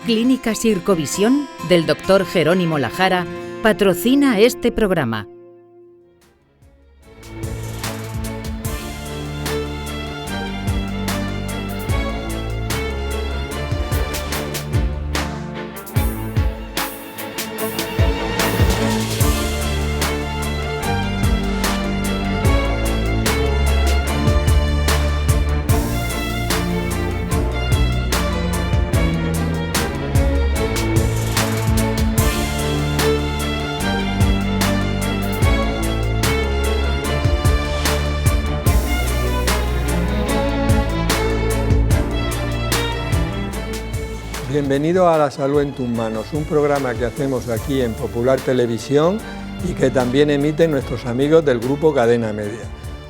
Clínica Sircovisión del Dr. Jerónimo Lajara patrocina este programa. Bienvenido a La Salud en tus manos, un programa que hacemos aquí en Popular Televisión y que también emiten nuestros amigos del grupo Cadena Media.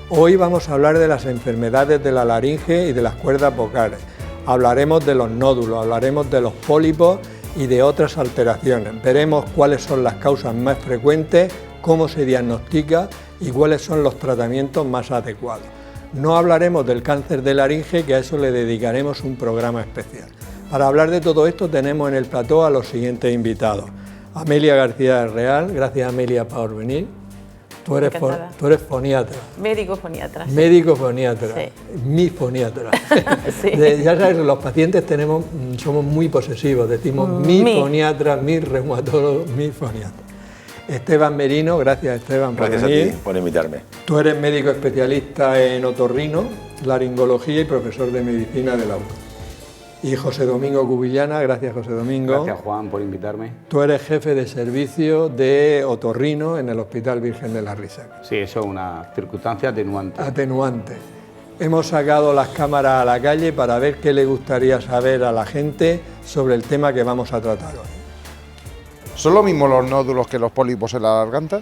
Hoy vamos a hablar de las enfermedades de la laringe y de las cuerdas vocales. Hablaremos de los nódulos, hablaremos de los pólipos y de otras alteraciones. Veremos cuáles son las causas más frecuentes, cómo se diagnostica y cuáles son los tratamientos más adecuados. No hablaremos del cáncer de laringe, que a eso le dedicaremos un programa especial. Para hablar de todo esto tenemos en el plató a los siguientes invitados. Amelia García del Real, gracias Amelia por venir. Tú eres foniatra. Médico foniatra. Sí. Médico foniatra. Sí. Mi foniatra. Sí. Ya sabes, los pacientes somos muy posesivos, decimos mi foniatra, mi reumatólogo, mi foniatra. Esteban Merino, gracias Esteban por venir. Gracias a ti por invitarme. Tú eres médico especialista en otorrino, laringología y profesor de medicina de la UCA. Y José Domingo Cubillana, gracias José Domingo. Gracias Juan por invitarme. Tú eres jefe de servicio de otorrino en el Hospital Virgen de la Risaca. Sí, eso es una circunstancia atenuante. Atenuante. Hemos sacado las cámaras a la calle para ver qué le gustaría saber a la gente sobre el tema que vamos a tratar hoy. ¿Son lo mismo los nódulos que los pólipos en la garganta?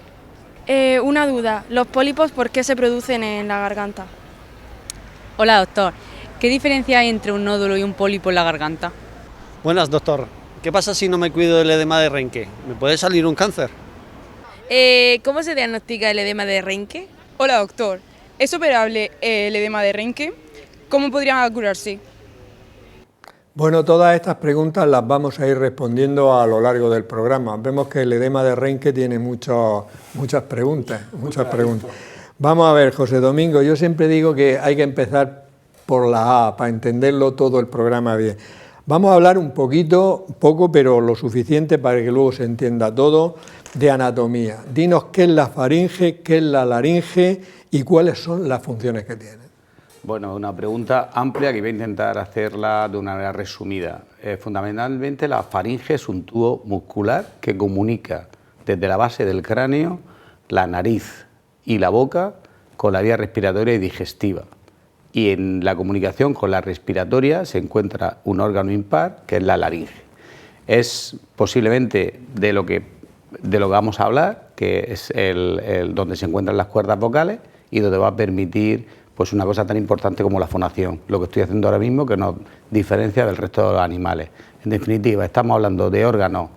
Una duda, ¿los pólipos por qué se producen en la garganta? Hola doctor. ¿Qué diferencia hay entre un nódulo y un pólipo en la garganta? Buenas, doctor. ¿Qué pasa si no me cuido del edema de Reinke? ¿Me puede salir un cáncer? ¿Cómo se diagnostica el edema de Reinke? Hola, doctor. ¿Es operable el edema de Reinke? ¿Cómo podría curarse? Bueno, todas estas preguntas las vamos a ir respondiendo a lo largo del programa. Vemos que el edema de Reinke tiene muchas preguntas. Vamos a ver, José Domingo, yo siempre digo que hay que empezar por la A, para entenderlo todo el programa bien. Vamos a hablar poco, pero lo suficiente para que luego se entienda todo, de anatomía. Dinos qué es la faringe, qué es la laringe y cuáles son las funciones que tienen. Bueno, una pregunta amplia que voy a intentar hacerla de una manera resumida. Fundamentalmente la faringe es un tubo muscular que comunica desde la base del cráneo, la nariz y la boca con la vía respiratoria y digestiva. Y en la comunicación con la respiratoria se encuentra un órgano impar, que es la laringe. Es posiblemente de lo que vamos a hablar, que es donde se encuentran las cuerdas vocales y donde va a permitir pues, una cosa tan importante como la fonación, lo que estoy haciendo ahora mismo, que nos diferencia del resto de los animales. En definitiva, estamos hablando de órganos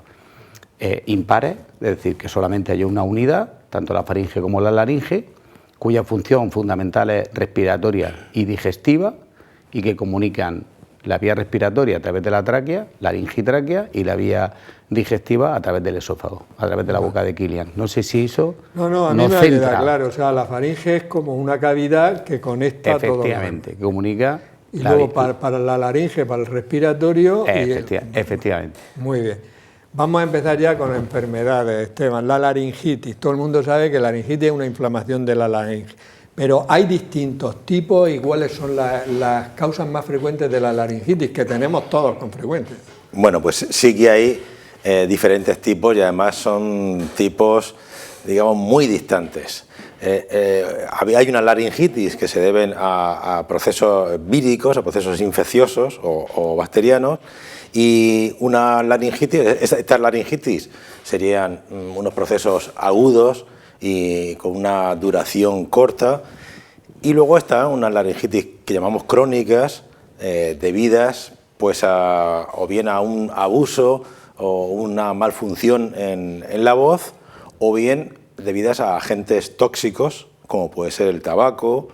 impares, es decir, que solamente hay una unidad, tanto la faringe como la laringe, cuya función fundamental es respiratoria y digestiva y que comunican la vía respiratoria a través de la tráquea, laringitráquea, y la vía digestiva a través del esófago, a través de la boca de Killian. No sé si eso a mí me queda claro, o sea, la faringe es como una cavidad que conecta todo. Efectivamente, que comunica. Y luego para la laringe, para el respiratorio. Efectivamente. Muy bien. Vamos a empezar ya con enfermedades, Esteban. La laringitis. Todo el mundo sabe que la laringitis es una inflamación de la laringe. Pero hay distintos tipos y cuáles son las causas más frecuentes de la laringitis, que tenemos todos con frecuencia. Bueno, pues sí que hay diferentes tipos y además son tipos, digamos, muy distantes. Hay una laringitis que se deben a procesos víricos, a procesos infecciosos o bacterianos, y una laringitis, estas laringitis serían unos procesos agudos y con una duración corta, y luego está una laringitis que llamamos crónicas, debidas pues o bien a un abuso o una malfunción en la voz, o bien debidas a agentes tóxicos como puede ser el tabaco,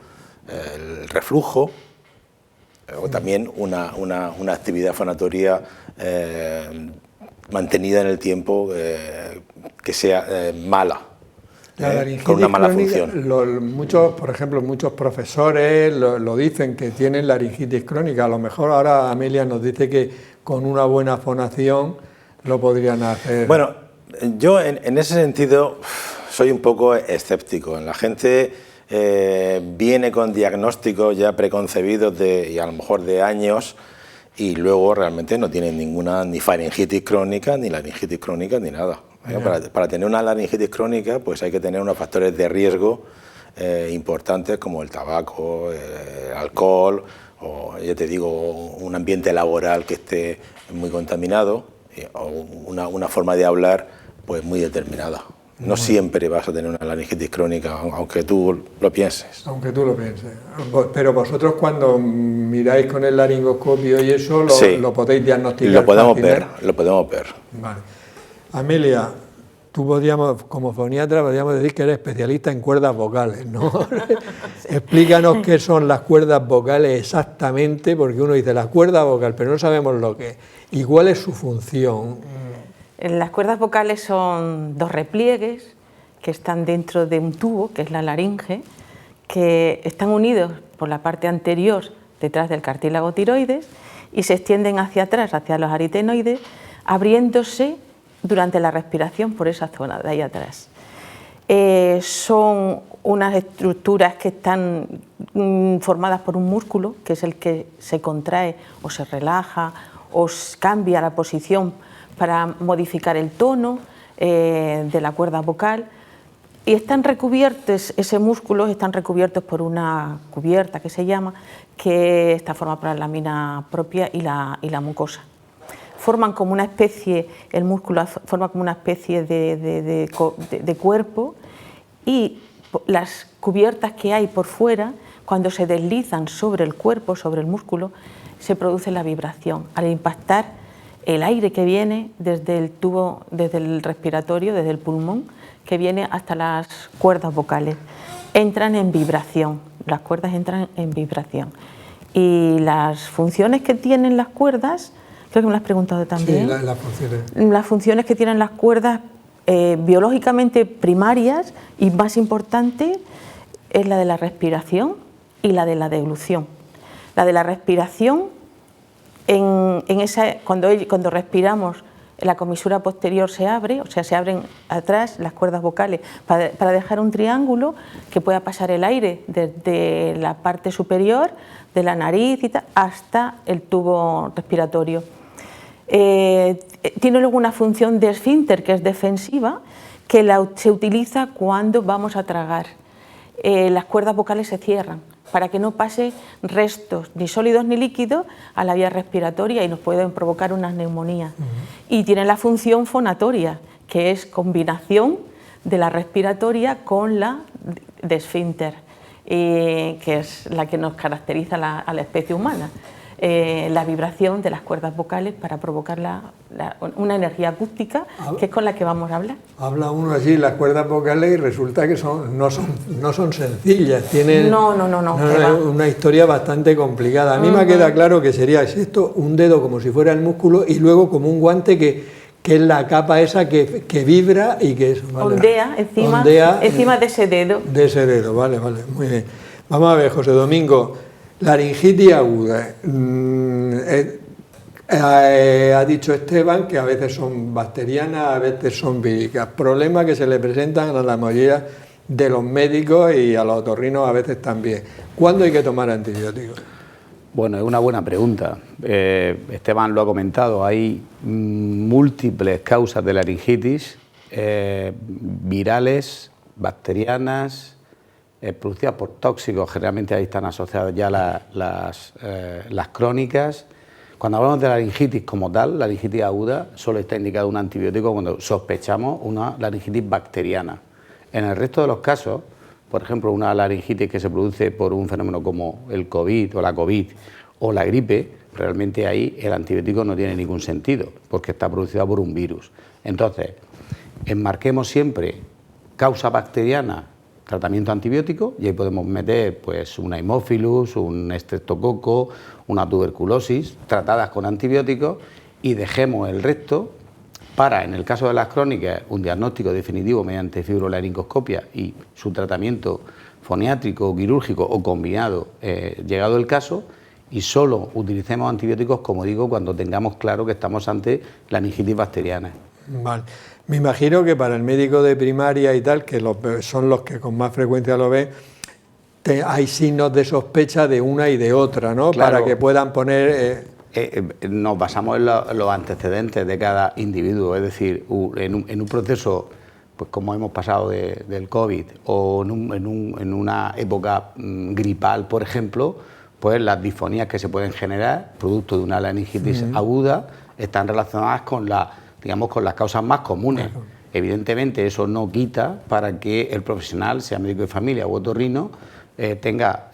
el reflujo o también una actividad fonatoria mantenida en el tiempo que sea mala, con una mala función. Por ejemplo, muchos profesores lo dicen, que tienen laringitis crónica. A lo mejor ahora Amelia nos dice que con una buena fonación lo podrían hacer. Bueno, yo en ese sentido soy un poco escéptico. La gente viene con diagnósticos ya preconcebidos y a lo mejor de años, y luego realmente no tienen ninguna ni faringitis crónica, ni laringitis crónica, ni nada. Para tener una laringitis crónica, pues hay que tener unos factores de riesgo importantes, como el tabaco, el alcohol, o ya te digo, un ambiente laboral que esté muy contaminado, o una forma de hablar pues muy determinada. No siempre vas a tener una laringitis crónica, aunque tú lo pienses. Aunque tú lo pienses. Pero vosotros, cuando miráis con el laringoscopio y eso, lo podéis diagnosticar. Lo podemos ver. Vale. Amelia, tú como foniatra, podríamos decir que eres especialista en cuerdas vocales, ¿no? Explícanos qué son las cuerdas vocales exactamente, porque uno dice la cuerda vocal, pero no sabemos lo que es. ¿Y cuál es su función? Las cuerdas vocales son dos repliegues que están dentro de un tubo, que es la laringe, que están unidos por la parte anterior, detrás del cartílago tiroides, y se extienden hacia atrás, hacia los aritenoides, abriéndose durante la respiración por esa zona de ahí atrás. Son unas estructuras que están formadas por un músculo, que es el que se contrae o se relaja o cambia la posición para modificar el tono de la cuerda vocal, y están recubiertos, ese músculo están recubiertos por una cubierta que se llama, que está formada por la lámina propia y la mucosa. Forman como una especie, el músculo forma como una especie de cuerpo, y las cubiertas que hay por fuera, cuando se deslizan sobre el cuerpo, sobre el músculo, se produce la vibración. Al impactar el aire que viene desde el tubo, desde el respiratorio, desde el pulmón, que viene hasta las cuerdas vocales, entran en vibración, las cuerdas entran en vibración. Y las funciones que tienen las cuerdas, creo que me lo has preguntado también. Sí, las funciones. Las funciones que tienen las cuerdas biológicamente primarias y más importante es la de la respiración y la de la deglución. La de la respiración, cuando respiramos, la comisura posterior se abre, o sea, se abren atrás las cuerdas vocales para dejar un triángulo que pueda pasar el aire desde la parte superior de la nariz hasta el tubo respiratorio. Tiene luego una función de esfínter, que es defensiva, que se utiliza cuando vamos a tragar. Las cuerdas vocales se cierran para que no pase restos, ni sólidos ni líquidos, a la vía respiratoria y nos pueden provocar unas neumonías. Y tiene la función fonatoria, que es combinación de la respiratoria con la de esfínter, que es la que nos caracteriza a la especie humana. La vibración de las cuerdas vocales para provocar una energía acústica, que es con la que vamos a hablar. Habla uno así las cuerdas vocales y resulta que no son sencillas, tienen una historia bastante complicada. A mí me queda claro que sería esto, un dedo como si fuera el músculo y luego como un guante que es la capa esa que vibra y que es... Vale, ondea encima de ese dedo. De ese dedo, vale, muy bien. Vamos a ver, José Domingo. Laringitis aguda. Ha dicho Esteban que a veces son bacterianas, a veces son víricas. Problemas que se le presentan a la mayoría de los médicos y a los otorrinos a veces también. ¿Cuándo hay que tomar antibióticos? Bueno, es una buena pregunta. Esteban lo ha comentado, hay múltiples causas de laringitis, virales, bacterianas, producidas por tóxicos, generalmente ahí están asociadas ya las crónicas. Cuando hablamos de laringitis como tal, laringitis aguda, solo está indicado un antibiótico cuando sospechamos una laringitis bacteriana. En el resto de los casos, por ejemplo, una laringitis que se produce por un fenómeno como el COVID o la COVID o la gripe, realmente ahí el antibiótico no tiene ningún sentido, porque está producida por un virus. Entonces, enmarquemos siempre causa bacteriana tratamiento antibiótico, y ahí podemos meter pues una Haemophilus, un estreptococo, una tuberculosis, tratadas con antibióticos, y dejemos el resto para, en el caso de las crónicas, un diagnóstico definitivo mediante fibrolaringoscopia y su tratamiento foniátrico o quirúrgico o combinado, llegado el caso, y solo utilicemos antibióticos, como digo, cuando tengamos claro que estamos ante laringitis bacteriana. Vale. Me imagino que para el médico de primaria y tal, que son los que con más frecuencia lo ven, hay signos de sospecha de una y de otra, ¿no? Claro. Para que puedan poner... Nos basamos en los antecedentes de cada individuo, es decir, en un proceso, pues como hemos pasado del COVID, o en una época gripal, por ejemplo, pues las disfonías que se pueden generar, producto de una laringitis aguda, están relacionadas con las causas más comunes. Claro. Evidentemente, eso no quita para que el profesional, sea médico de familia u otorrino, tenga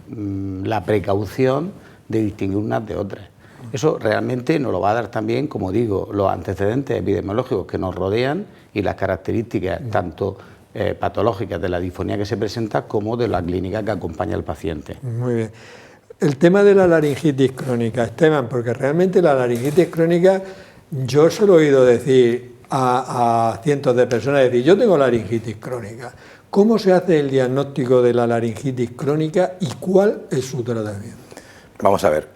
la precaución de distinguir unas de otras. Eso realmente nos lo va a dar también, como digo, los antecedentes epidemiológicos que nos rodean y las características tanto patológicas de la disfonía que se presenta como de la clínica que acompaña al paciente. Muy bien. El tema de la laringitis crónica, Esteban, porque realmente la laringitis crónica, yo se lo he oído decir a cientos de personas, decir, yo tengo laringitis crónica. ¿Cómo se hace el diagnóstico de la laringitis crónica y cuál es su tratamiento? Vamos a ver.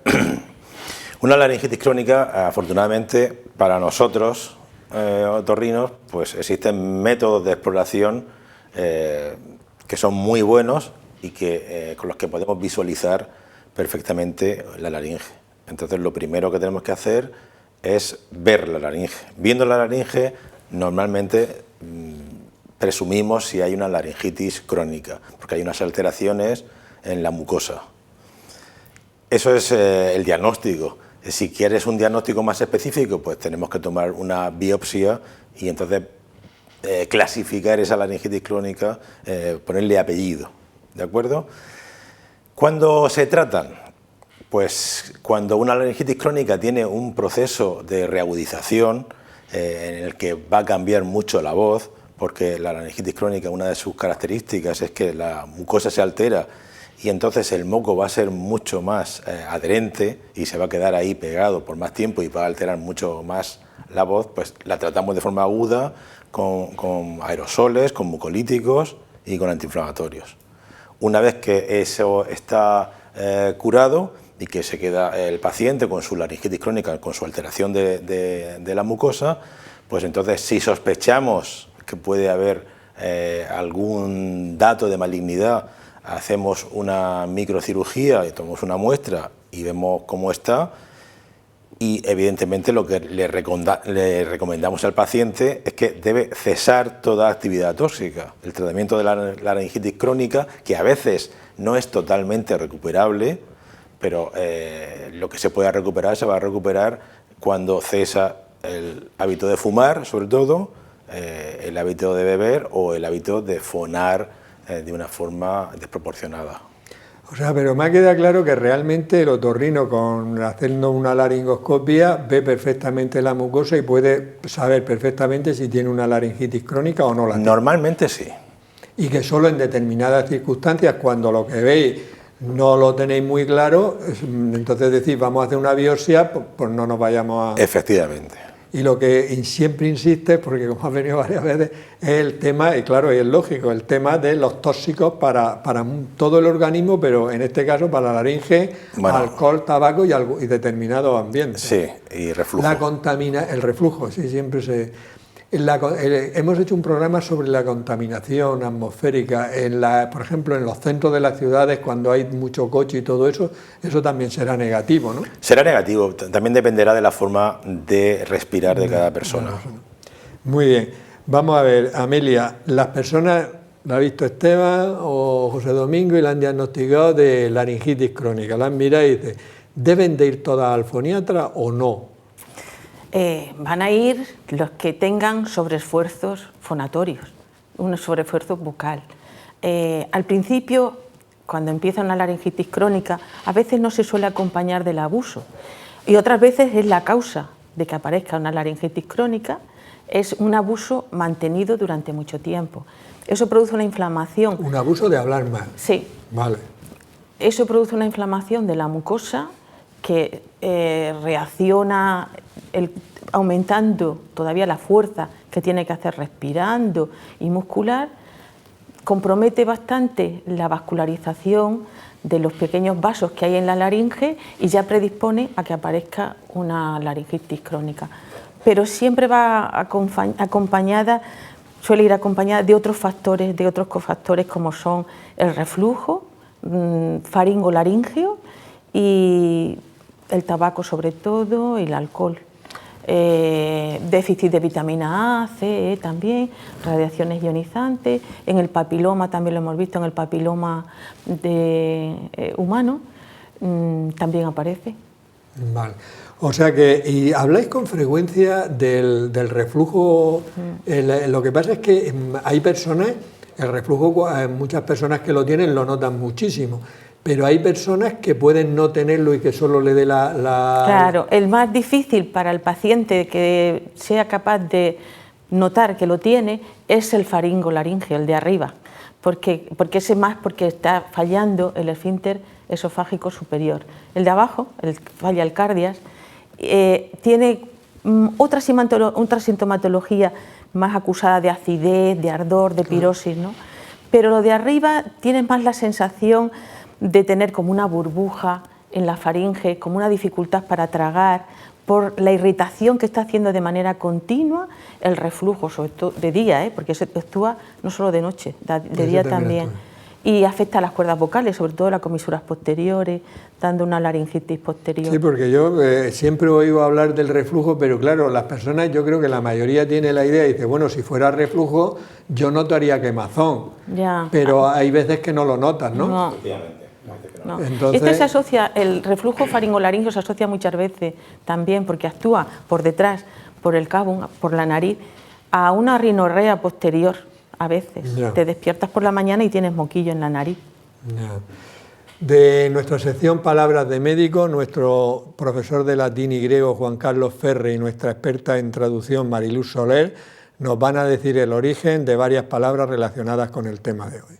Una laringitis crónica, afortunadamente para nosotros, otorrinos, pues existen métodos de exploración que son muy buenos y con los que podemos visualizar perfectamente la laringe. Entonces, lo primero que tenemos que hacer es ver la laringe. Viendo la laringe, normalmente presumimos si hay una laringitis crónica, porque hay unas alteraciones en la mucosa. Eso es el diagnóstico. Si quieres un diagnóstico más específico, pues tenemos que tomar una biopsia y entonces clasificar esa laringitis crónica, ponerle apellido, ¿de acuerdo? ¿Cuándo se tratan? Pues cuando una laringitis crónica tiene un proceso de reagudización en el que va a cambiar mucho la voz, porque la laringitis crónica, una de sus características es que la mucosa se altera y entonces el moco va a ser mucho más adherente y se va a quedar ahí pegado por más tiempo y va a alterar mucho más la voz, pues la tratamos de forma aguda con aerosoles, con mucolíticos y con antiinflamatorios. Una vez que eso está curado y que se queda el paciente con su laringitis crónica, con su alteración de la mucosa, pues entonces si sospechamos que puede haber algún dato de malignidad, hacemos una microcirugía y tomamos una muestra y vemos cómo está, y evidentemente lo que le recomendamos al paciente es que debe cesar toda actividad tóxica. El tratamiento de la laringitis crónica, que a veces no es totalmente recuperable, pero lo que se pueda recuperar se va a recuperar cuando cesa el hábito de fumar, sobre todo, el hábito de beber o el hábito de fonar de una forma desproporcionada. O sea, pero me ha quedado claro que realmente el otorrino, haciendo una laringoscopia, ve perfectamente la mucosa y puede saber perfectamente si tiene una laringitis crónica o no la tiene. Normalmente sí. Y que solo en determinadas circunstancias, cuando lo que veis no lo tenéis muy claro, entonces decís, vamos a hacer una biopsia, pues no nos vayamos a... Efectivamente. Y lo que siempre insiste, porque como ha venido varias veces, es el tema, y claro, y es lógico, el tema de los tóxicos para todo el organismo, pero en este caso para la laringe, bueno, alcohol, tabaco y determinados ambientes. Sí, y reflujo. El reflujo, sí, siempre se... hemos hecho un programa sobre la contaminación atmosférica, por ejemplo, en los centros de las ciudades, cuando hay mucho coche y todo eso, eso también será negativo, ¿no? Será negativo, también dependerá de la forma de respirar de cada persona. Bueno, muy bien, vamos a ver, Amelia, las personas, la ha visto Esteban o José Domingo y la han diagnosticado de laringitis crónica, la han mirado y dice, ¿deben de ir todas al foniatra o no? Van a ir los que tengan sobreesfuerzos fonatorios, un sobreesfuerzo bucal. Al principio, cuando empieza una laringitis crónica, a veces no se suele acompañar del abuso y otras veces es la causa de que aparezca una laringitis crónica, es un abuso mantenido durante mucho tiempo. Eso produce una inflamación. Un abuso de hablar mal. Sí. Vale. Eso produce una inflamación de la mucosa que reacciona aumentando todavía la fuerza que tiene que hacer respirando y muscular, compromete bastante la vascularización de los pequeños vasos que hay en la laringe y ya predispone a que aparezca una laringitis crónica. Pero siempre va acompañada, suele ir acompañada de otros factores, de otros cofactores como son el reflujo faringolaríngeo y el tabaco sobre todo y el alcohol. Déficit de vitamina A, C, E también, radiaciones ionizantes, en el papiloma también lo hemos visto, en el papiloma humano también aparece. Vale. O sea que, y habláis con frecuencia del reflujo, lo que pasa es que hay personas, el reflujo, muchas personas que lo tienen lo notan muchísimo, pero hay personas que pueden no tenerlo y que solo le dé la... Claro, el más difícil para el paciente que sea capaz de notar que lo tiene es el faringolaríngeo, el de arriba, porque ese más porque está fallando el esfínter esofágico superior. El de abajo, falla el cardias, tiene otra sintomatología más acusada de acidez, de ardor, de pirosis, ¿no? Pero lo de arriba tiene más la sensación de tener como una burbuja en la faringe, como una dificultad para tragar, por la irritación que está haciendo de manera continua el reflujo, sobre todo de día, porque se actúa no solo de noche, de día también. Y afecta a las cuerdas vocales, sobre todo las comisuras posteriores, dando una laringitis posterior. Sí, porque yo siempre oigo hablar del reflujo, pero claro, las personas, yo creo que la mayoría tiene la idea y dice, bueno, si fuera reflujo, yo notaría quemazón. Ya. Pero hay veces que no lo notas, ¿no? No. No. Entonces... Esto se asocia, el reflujo faringolaríngeo se asocia muchas veces también porque actúa por detrás, por el cabo, por la nariz, a una rinorrea posterior a veces. Ya. Te despiertas por la mañana y tienes moquillo en la nariz. Ya. De nuestra sección Palabras de Médico, nuestro profesor de latín y griego Juan Carlos Ferre y nuestra experta en traducción Mariluz Soler nos van a decir el origen de varias palabras relacionadas con el tema de hoy.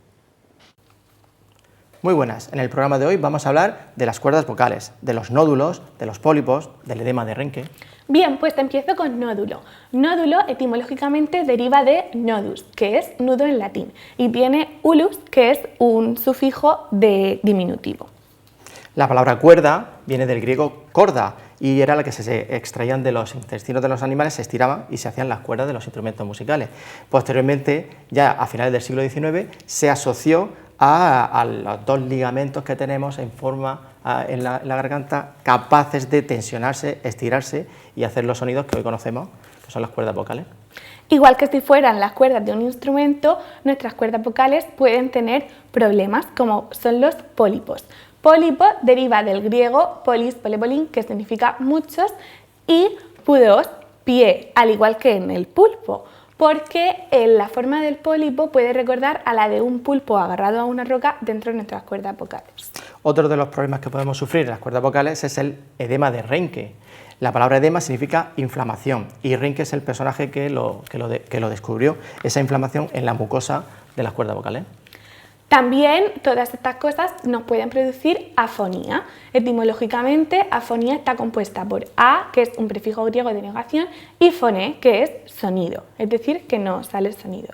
Muy buenas, en el programa de hoy vamos a hablar de las cuerdas vocales, de los nódulos, de los pólipos, del edema de Renke. Bien, pues te empiezo con nódulo. Nódulo etimológicamente deriva de nodus, que es nudo en latín, y tiene ulus, que es un sufijo de diminutivo. La palabra cuerda viene del griego corda y era la que se extraían de los intestinos de los animales, se estiraban y se hacían las cuerdas de los instrumentos musicales. Posteriormente, ya a finales del siglo XIX, se asoció a los dos ligamentos que tenemos en forma en la garganta capaces de tensionarse, estirarse y hacer los sonidos que hoy conocemos, que son las cuerdas vocales. Igual que si fueran las cuerdas de un instrumento, nuestras cuerdas vocales pueden tener problemas como son los pólipos. Pólipo deriva del griego polis, polepolín, que significa muchos, y pudos, pie, al igual que en el pulpo, porque la forma del pólipo puede recordar a la de un pulpo agarrado a una roca dentro de nuestras cuerdas vocales. Otro de los problemas que podemos sufrir en las cuerdas vocales es el edema de Renke. La palabra edema significa inflamación y Renke es el personaje que lo descubrió, esa inflamación en la mucosa de las cuerdas vocales. También todas estas cosas nos pueden producir afonía. Etimológicamente, afonía está compuesta por a, que es un prefijo griego de negación, y foné, que es sonido, es decir, que no sale el sonido.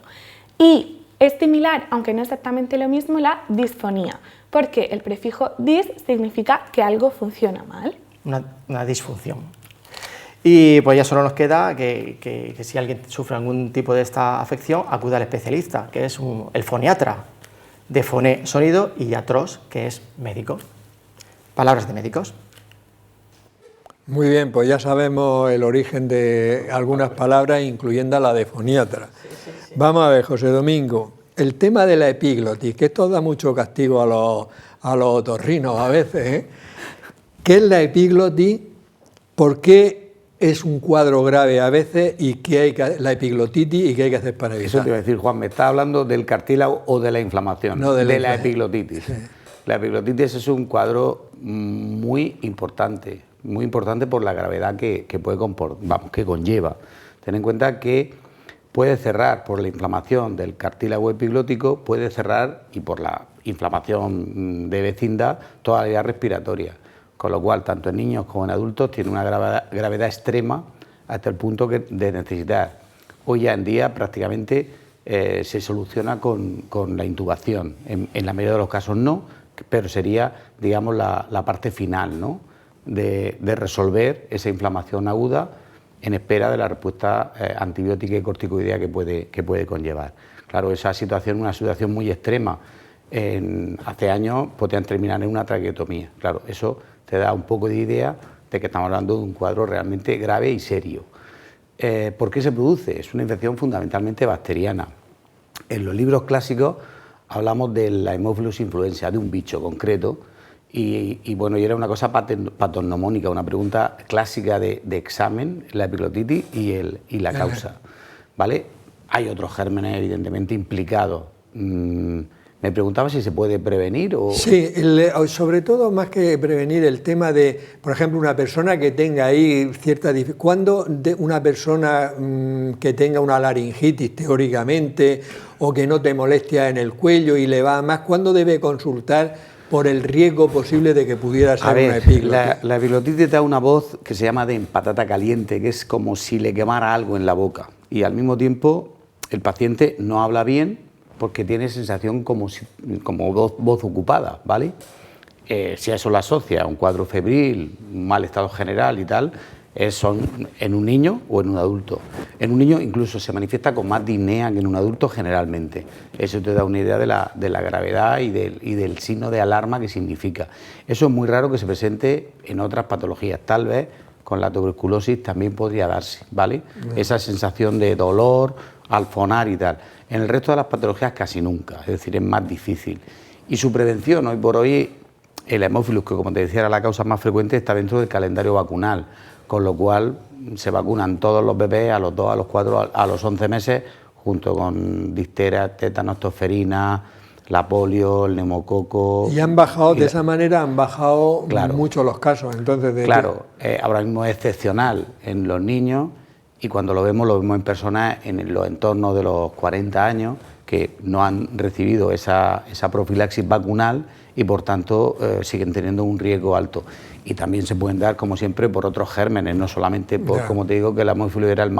Y es similar, aunque no exactamente lo mismo, la disfonía, porque el prefijo dis significa que algo funciona mal. Una disfunción. Y pues ya solo nos queda que si alguien sufre algún tipo de esta afección, acuda al especialista, que es el foniatra. De foné, sonido, y iatros, que es médico. Palabras de médicos. Muy bien, pues ya sabemos el origen de algunas palabras, incluyendo la de foniatra. Sí. Vamos a ver, José Domingo, el tema de la epiglotis, que esto da mucho castigo a los otorrinos a veces, ¿eh? ¿Qué es la epiglotis? ¿Por qué es un cuadro grave a veces y qué hay la epiglotitis y qué hay que hacer para evitar? Eso te iba a decir, Juan, ¿me está hablando del cartílago o de la inflamación? No, de la epiglotitis. Sí. La epiglotitis es un cuadro muy importante por la gravedad que puede que conlleva. Ten en cuenta que puede cerrar por la inflamación del cartílago epiglótico, puede cerrar, y por la inflamación de vecindad, toda la vía respiratoria. Con lo cual, tanto en niños como en adultos, tiene una gravedad extrema hasta el punto de necesitar. Hoy ya en día prácticamente se soluciona con la intubación. En la mayoría de los casos no, pero sería, digamos, la parte final, ¿no?, de resolver esa inflamación aguda en espera de la respuesta antibiótica y corticoidea que puede conllevar. Claro, esa situación es una situación muy extrema. Hace años podían terminar en una traqueotomía. Claro, eso te da un poco de idea de que estamos hablando de un cuadro realmente grave y serio. ¿Por qué se produce? Es una infección fundamentalmente bacteriana. En los libros clásicos hablamos de la Haemophilus influenza, de un bicho concreto, y bueno, y era una cosa patognomónica, una pregunta clásica de examen, la epiglotitis y la causa, ¿vale? Hay otros gérmenes evidentemente implicados. Me preguntaba si se puede prevenir o... Sí, sobre todo más que prevenir el tema de, por ejemplo, una persona que tenga ahí cierta dificultad. ¿Cuándo una persona que tenga una laringitis teóricamente o que no te molestia en el cuello y le va más, cuándo debe consultar por el riesgo posible de que pudiera ser una epiglotitis? La epiglotitis da una voz que se llama de patata caliente, que es como si le quemara algo en la boca, y al mismo tiempo el paciente no habla bien porque tiene sensación como voz ocupada, ¿vale? Si a eso lo asocia un cuadro febril, un mal estado general y tal, son en un niño o en un adulto. En un niño incluso se manifiesta con más disnea que en un adulto generalmente. Eso te da una idea de la gravedad y del signo de alarma que significa. Eso es muy raro que se presente en otras patologías. Tal vez con la tuberculosis también podría darse, ¿vale? Esa sensación de dolor, alfonar y tal. En el resto de las patologías casi nunca, es decir, es más difícil. Y su prevención, hoy por hoy, el Haemophilus, que como te decía era la causa más frecuente, está dentro del calendario vacunal, con lo cual se vacunan todos los bebés a los 2, a los 4, a los 11 meses, junto con difteria, tétanos, tosferina, la polio, el neumococo... Y han bajado, de esa manera han bajado mucho los casos. Entonces, ahora mismo es excepcional en los niños, y cuando lo vemos en personas en los entornos de los 40 años que no han recibido esa profilaxis vacunal y por tanto siguen teniendo un riesgo alto. Y también se pueden dar, como siempre, por otros gérmenes, no solamente por, como te digo, que el Haemophilus era el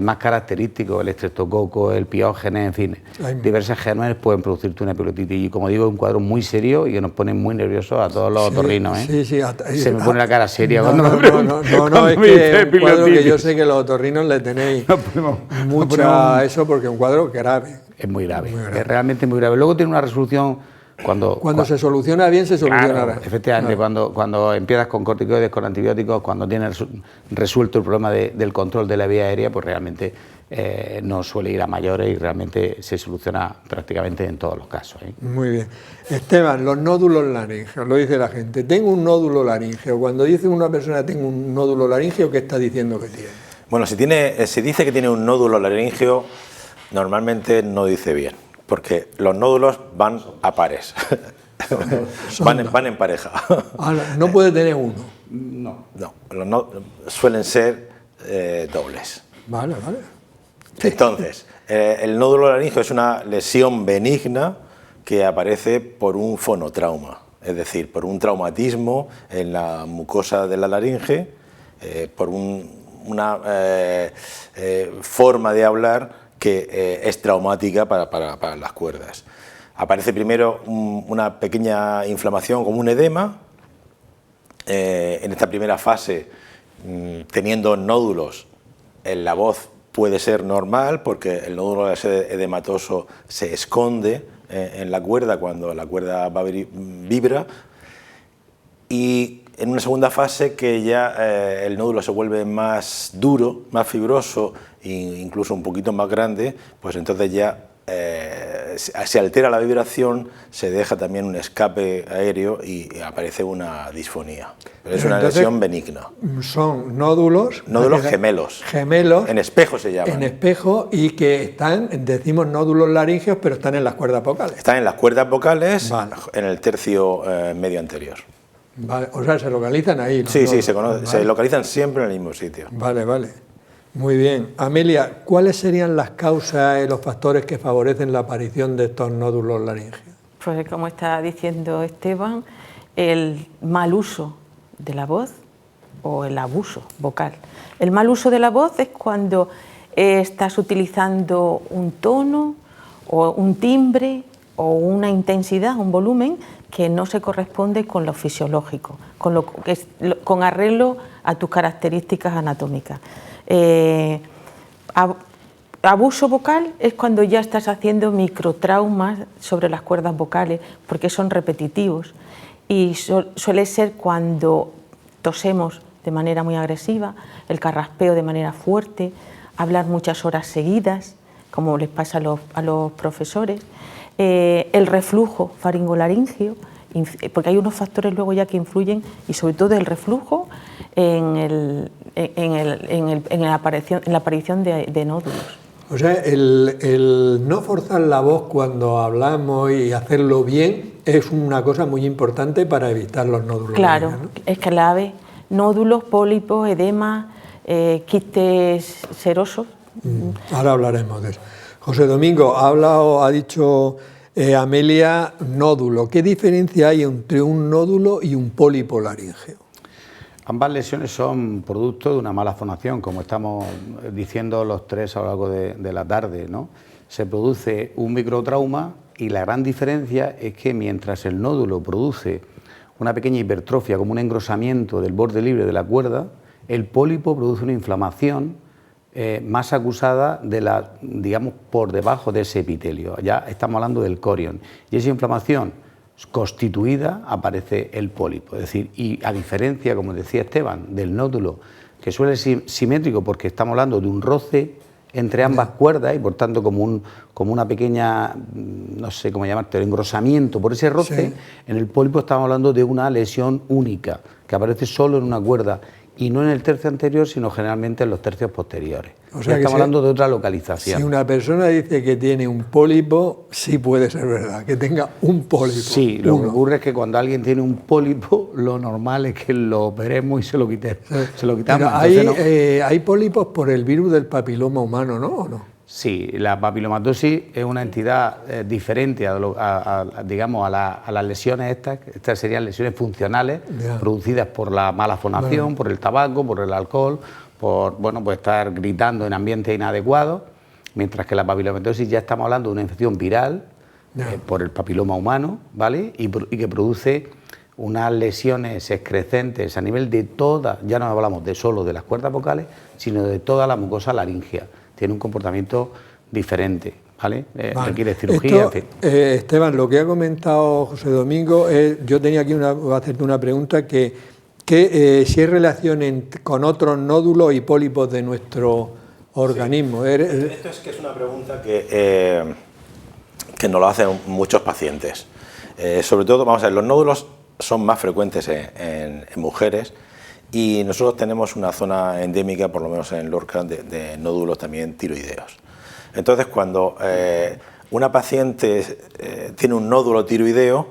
más característico, el estreptococo, el piógenes, en fin, diversos gérmenes pueden producirte una epiglotitis. Y como digo, es un cuadro muy serio y que nos pone muy nerviosos a todos los otorrinos. Se me pone la cara seria cuando me preguntan. No, es que es un cuadro que yo sé que los otorrinos le tenéis mucha eso, porque es un cuadro grave. Es muy grave, es realmente muy grave. Luego tiene una resolución... Cuando se soluciona bien, se solucionará. Claro, efectivamente, cuando empiezas con corticoides, con antibióticos, cuando tienes resuelto el problema del control de la vía aérea, pues realmente no suele ir a mayores y realmente se soluciona prácticamente en todos los casos. Muy bien. Esteban, los nódulos laríngeos, lo dice la gente. Tengo un nódulo laríngeo. Cuando dice una persona tengo un nódulo laríngeo, ¿qué está diciendo que tiene? Bueno, si dice que tiene un nódulo laríngeo, normalmente no dice bien, porque los nódulos van a pares, van en pareja. No puede tener uno. No, suelen ser dobles. Vale. Entonces, el nódulo laríngeo es una lesión benigna que aparece por un fonotrauma, es decir, por un traumatismo en la mucosa de la laringe, por una forma de hablar que es traumática para las cuerdas. Aparece primero una pequeña inflamación como un edema. En esta primera fase, teniendo nódulos, la voz puede ser normal porque el nódulo edematoso se esconde en la cuerda cuando la cuerda vibra, y en una segunda fase que ya el nódulo se vuelve más duro, más fibroso e incluso un poquito más grande, pues entonces ya se altera la vibración, se deja también un escape aéreo y aparece una disfonía. Pero es una lesión benigna. Son nódulos gemelos. Gemelos. En espejo se llaman. En espejo, y que están, decimos nódulos laringeos, pero están en las cuerdas vocales. Están en las cuerdas vocales, en el tercio medio anterior. Vale, o sea, se localizan ahí. Sí, se localizan siempre en el mismo sitio. Vale. Muy bien. Amelia, ¿cuáles serían las causas y los factores que favorecen la aparición de estos nódulos laringeos? Pues como está diciendo Esteban, el mal uso de la voz o el abuso vocal. El mal uso de la voz es cuando estás utilizando un tono o un timbre o una intensidad, un volumen que no se corresponde con lo fisiológico, con arreglo a tus características anatómicas. Abuso vocal es cuando ya estás haciendo microtraumas sobre las cuerdas vocales porque son repetitivos y suele ser cuando tosemos de manera muy agresiva, el carraspeo de manera fuerte, hablar muchas horas seguidas, como les pasa a los profesores, el reflujo faringolaríngeo, porque hay unos factores luego ya que influyen, y sobre todo el reflujo en la aparición de nódulos. O sea, el no forzar la voz cuando hablamos y hacerlo bien es una cosa muy importante para evitar los nódulos. Claro, ¿no? es clave. Nódulos, pólipos, edema, quistes serosos. Ahora hablaremos de eso. José Domingo, ha dicho Amelia, nódulo. ¿Qué diferencia hay entre un nódulo y un pólipo laríngeo? Ambas lesiones son producto de una mala fonación, como estamos diciendo los tres a lo largo de la tarde, ¿no? Se produce un microtrauma y la gran diferencia es que mientras el nódulo produce una pequeña hipertrofia, como un engrosamiento del borde libre de la cuerda, el pólipo produce una inflamación más acusada digamos, por debajo de ese epitelio. Ya estamos hablando del corion. Y esa inflamación constituida aparece el pólipo. Es decir, y a diferencia, como decía Esteban, del nódulo, que suele ser simétrico porque estamos hablando de un roce entre ambas cuerdas y por tanto como una pequeña, no sé cómo llamarte, engrosamiento por ese roce, en el pólipo estamos hablando de una lesión única, que aparece solo en una cuerda y no en el tercio anterior, sino generalmente en los tercios posteriores. O sea, estamos hablando de otra localización. Si una persona dice que tiene un pólipo, sí puede ser verdad, que tenga un pólipo. Sí, lo que ocurre es que cuando alguien tiene un pólipo, lo normal es que lo operemos y se lo quitemos. Se lo quitamos. Pero hay pólipos por el virus del papiloma humano, ¿no? ¿O no? Sí, la papilomatosis es una entidad diferente digamos, a las lesiones estas. Estas serían lesiones funcionales producidas por la mala fonación, por el tabaco, por el alcohol, por estar gritando en ambientes inadecuados, mientras que la papilomatosis ya estamos hablando de una infección viral por el papiloma humano, ¿vale? Y que produce unas lesiones excrescentes a nivel de toda, ya no hablamos solo de las cuerdas vocales, sino de toda la mucosa laríngea. Tiene un comportamiento diferente, ¿vale? Requiere cirugía, en fin. Esteban, lo que ha comentado José Domingo, yo tenía aquí hacerte una pregunta si hay relación con otros nódulos y pólipos de nuestro organismo. Sí. Esto es una pregunta que nos lo hacen muchos pacientes. Sobre todo, vamos a ver, los nódulos son más frecuentes en mujeres. Y nosotros tenemos una zona endémica, por lo menos en Lorca, de nódulos también tiroideos. Entonces, cuando una paciente tiene un nódulo tiroideo,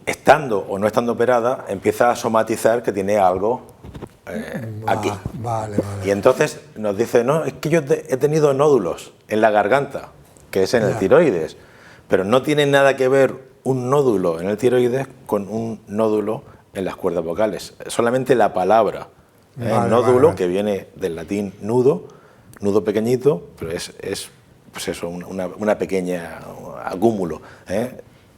estando o no estando operada, empieza a somatizar que tiene algo aquí. Vale. Y entonces nos dice, no, es que yo he tenido nódulos en la garganta, que es en el tiroides, pero no tiene nada que ver un nódulo en el tiroides con un nódulo en las cuerdas vocales. Solamente la palabra nódulo, que viene del latín nudo pequeñito, pero es pues eso, una pequeña acúmulo.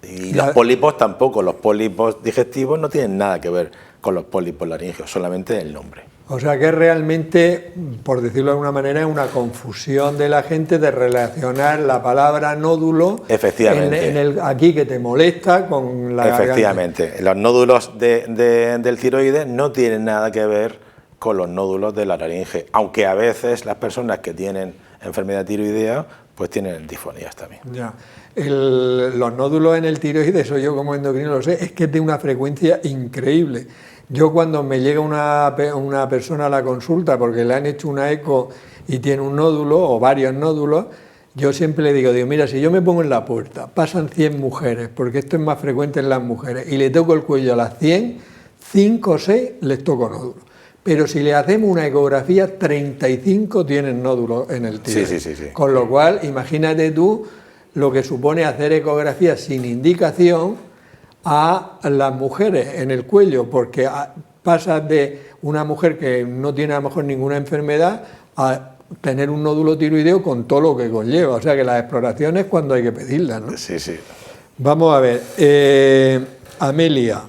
Y los pólipos tampoco, los pólipos digestivos no tienen nada que ver con los pólipos laringeos, solamente el nombre. O sea que realmente, por decirlo de alguna manera, es una confusión de la gente de relacionar la palabra nódulo aquí que te molesta con la Efectivamente, garganta. Los nódulos del tiroides no tienen nada que ver con los nódulos de la laringe, aunque a veces las personas que tienen enfermedad tiroidea pues tienen disfonías también. Ya. Los nódulos en el tiroides, eso yo como endocrino lo sé, es que es de una frecuencia increíble. Yo cuando me llega una persona a la consulta porque le han hecho una eco y tiene un nódulo o varios nódulos, yo siempre le digo, mira, si yo me pongo en la puerta, pasan 100 mujeres, porque esto es más frecuente en las mujeres, y le toco el cuello a las 100, 5 o 6 les toco nódulos. pero si le hacemos una ecografía, 35 tienen nódulos en el tiroides. Sí. Con lo cual, imagínate tú lo que supone hacer ecografías sin indicación a las mujeres en el cuello, porque pasas de una mujer que no tiene a lo mejor ninguna enfermedad a tener un nódulo tiroideo con todo lo que conlleva. O sea que las exploraciones cuando hay que pedirlas, ¿no? Sí. Vamos a ver, Amelia,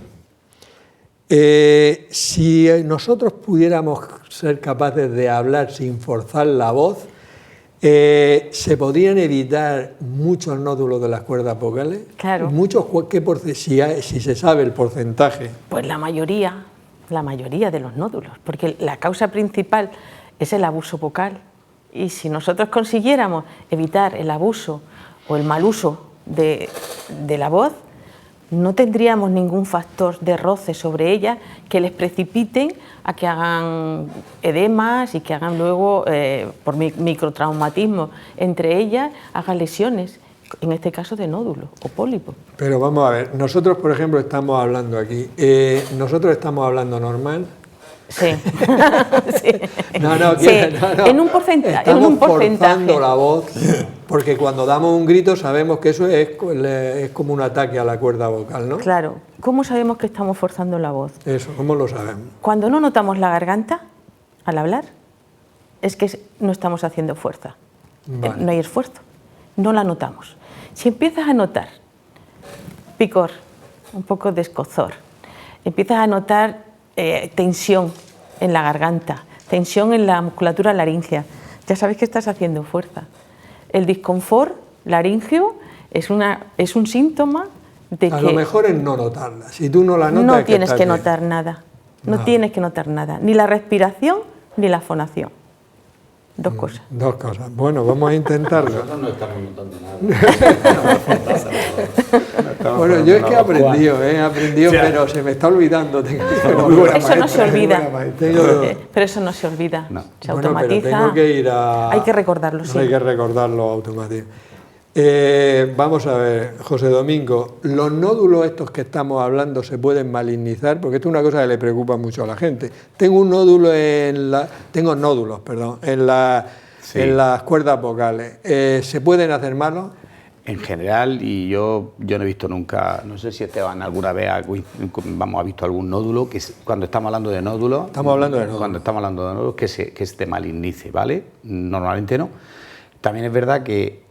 si nosotros pudiéramos ser capaces de hablar sin forzar la voz, ¿se podrían evitar muchos nódulos de las cuerdas vocales? Claro. Muchos, si se sabe el porcentaje. Pues la mayoría de los nódulos, porque la causa principal es el abuso vocal. Y si nosotros consiguiéramos evitar el abuso o el mal uso de la voz, no tendríamos ningún factor de roce sobre ellas que les precipiten a que hagan edemas y que hagan luego, por microtraumatismo entre ellas, hagan lesiones, en este caso de nódulos o pólipos. Pero vamos a ver, nosotros por ejemplo estamos hablando aquí, nosotros estamos hablando normal. Sí. Sí. No. En un porcentaje. Estamos forzando la voz, porque cuando damos un grito sabemos que eso es como un ataque a la cuerda vocal, ¿no? Claro. ¿Cómo sabemos que estamos forzando la voz? Eso, ¿cómo lo sabemos? Cuando no notamos la garganta al hablar, es que no estamos haciendo fuerza. Vale. No hay esfuerzo. No la notamos. Si empiezas a notar picor, un poco de escozor, empiezas a notar tensión en la garganta, tensión en la musculatura laríngea, ya sabes que estás haciendo fuerza. El disconfort laríngeo es un síntoma de que... A lo mejor es no notarla. Si tú no la notas... No tienes que notar nada. No tienes que notar nada. Ni la respiración ni la fonación. Dos cosas. Dos cosas. Bueno, vamos a intentarlo. Nosotros no estamos notando nada. Bueno, yo es que he aprendido, pero se me está olvidando. Eso no se olvida. Pero eso no se olvida. No. Se automatiza. Pero tengo que ir a... Hay que recordarlo, sí. Hay que recordarlo automático. Vamos a ver, José Domingo, los nódulos estos que estamos hablando se pueden malignizar, porque esto es una cosa que le preocupa mucho a la gente. Tengo nódulos en las cuerdas vocales. ¿Se pueden hacer malos? En general, y yo no he visto nunca, no sé si Esteban alguna vez ha visto algún nódulo, que cuando estamos hablando de nódulos, cuando estamos hablando de nódulos, que se malignice, ¿vale? Normalmente no. También es verdad que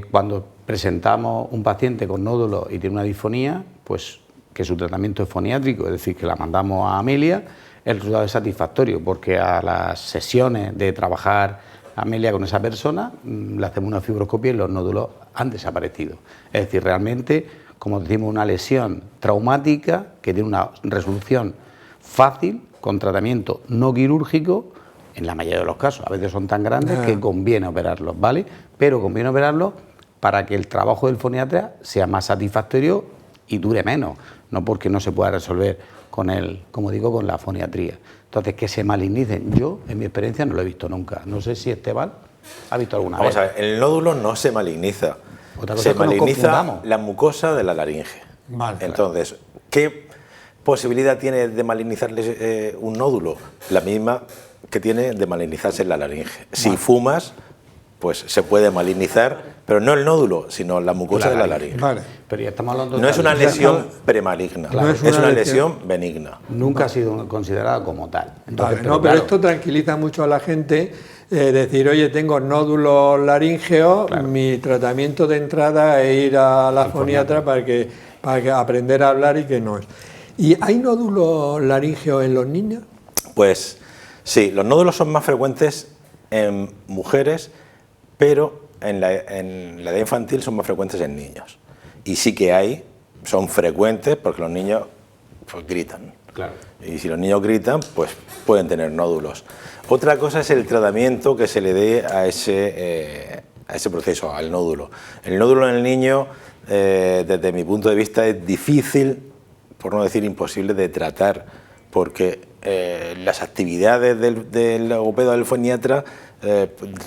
cuando presentamos un paciente con nódulos y tiene una disfonía, pues que su tratamiento es foniátrico, es decir, que la mandamos a Amelia, el resultado es satisfactorio, porque a las sesiones de trabajar Amelia con esa persona, le hacemos una fibroscopia y los nódulos han desaparecido. Es decir, realmente, como decimos, una lesión traumática que tiene una resolución fácil, con tratamiento no quirúrgico, en la mayoría de los casos. A veces son tan grandes que conviene operarlos, ¿vale? Pero conviene operarlos para que el trabajo del foniatra sea más satisfactorio y dure menos, no porque no se pueda resolver con con la foniatría. Entonces, que se malignicen, yo, en mi experiencia, no lo he visto nunca. No sé si Esteban ha visto alguna vez. Vamos a ver, el nódulo no se maligniza. Se maligniza la mucosa de la laringe. Vale, entonces, ¿qué posibilidad tiene de malignizarle un nódulo? La misma que tiene de malignizarse la laringe. Si fumas, pues se puede malignizar, pero no el nódulo, sino la mucosa de la laringe. Vale. Pero ya estamos hablando no es una lesión premaligna, es una lesión benigna. Nunca ha sido considerada como tal. Entonces, pero esto tranquiliza mucho a la gente, decir, oye, tengo nódulos laringeos, mi tratamiento de entrada es ir a la foniatra para que aprender a hablar y que no es. ¿Y hay nódulos laringeos en los niños? Pues sí, los nódulos son más frecuentes en mujeres, pero en la edad infantil son más frecuentes en niños. Y sí que son frecuentes porque los niños pues, gritan. Claro. Y si los niños gritan, pues pueden tener nódulos. Otra cosa es el tratamiento que se le dé a ese proceso, al nódulo. El nódulo en el niño, desde mi punto de vista, es difícil, por no decir imposible, de tratar, porque las actividades del logopeda o del foniatra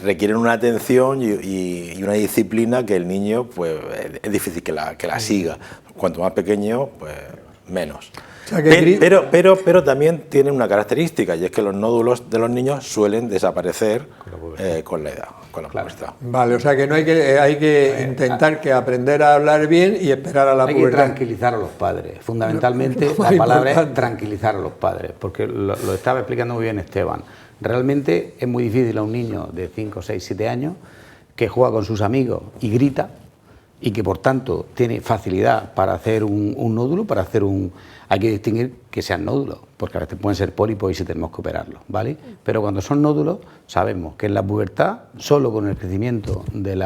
requieren una atención y una disciplina que el niño pues es difícil que la siga. Cuanto más pequeño, pues menos. O sea que pero también tiene una característica, y es que los nódulos de los niños suelen desaparecer con la edad, con la pubertad. Vale, o sea que no hay que intentar que aprender a hablar bien y esperar a la pubertad. Hay que tranquilizar a los padres. Fundamentalmente la palabra es tranquilizar a los padres, porque lo estaba explicando muy bien Esteban. Realmente es muy difícil a un niño de 5, 6, 7 años que juega con sus amigos y grita, y que por tanto tiene facilidad para hacer un nódulo, para hacer un... Hay que distinguir que sean nódulos, porque a veces pueden ser pólipos y sí tenemos que operarlos, ¿vale? Pero cuando son nódulos, sabemos que en la pubertad, solo con el crecimiento del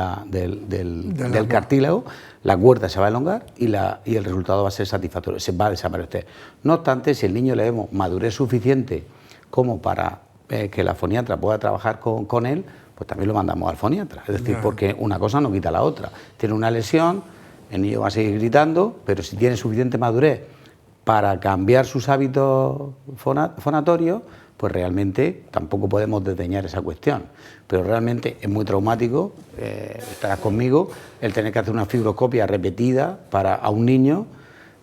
cartílago, la cuerda se va a elongar y el resultado va a ser satisfactorio, se va a desaparecer. No obstante, si el niño le damos madurez suficiente como para que la foniatra pueda trabajar con él, pues también lo mandamos al foniatra. Es decir, porque una cosa no quita la otra. Tiene una lesión, el niño va a seguir gritando, pero si tiene suficiente madurez para cambiar sus hábitos fonatorios, pues realmente tampoco podemos desdeñar esa cuestión. Pero realmente es muy traumático, estarás conmigo, el tener que hacer una fibroscopia repetida a un niño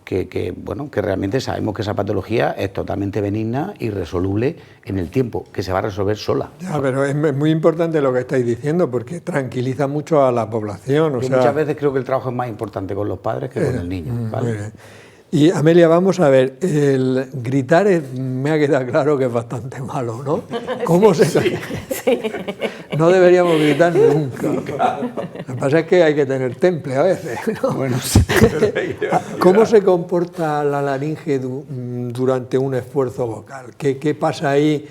que realmente sabemos que esa patología es totalmente benigna y resoluble en el tiempo, que se va a resolver sola. Ya, pero es muy importante lo que estáis diciendo, porque tranquiliza mucho a la población. Muchas veces creo que el trabajo es más importante con los padres que con el niño. ¿Vale? Y Amelia, vamos a ver, el gritar me ha quedado claro que es bastante malo, ¿no? ¿Cómo sí. No deberíamos gritar nunca. Lo que pasa es que hay que tener temple a veces, ¿no? Bueno, sí. ¿Cómo se comporta la laringe durante un esfuerzo vocal? ¿Qué pasa ahí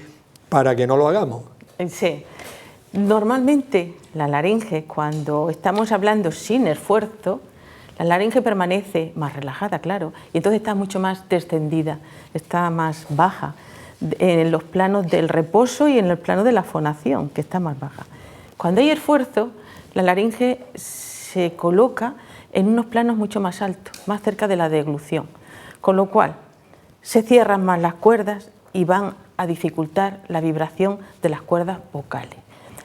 para que no lo hagamos? Sí. Normalmente la laringe, cuando estamos hablando sin esfuerzo, la laringe permanece más relajada, claro, y entonces está mucho más descendida, está más baja en los planos del reposo y en el plano de la fonación, que está más baja. Cuando hay esfuerzo, la laringe se coloca en unos planos mucho más altos, más cerca de la deglución, con lo cual se cierran más las cuerdas y van a dificultar la vibración de las cuerdas vocales.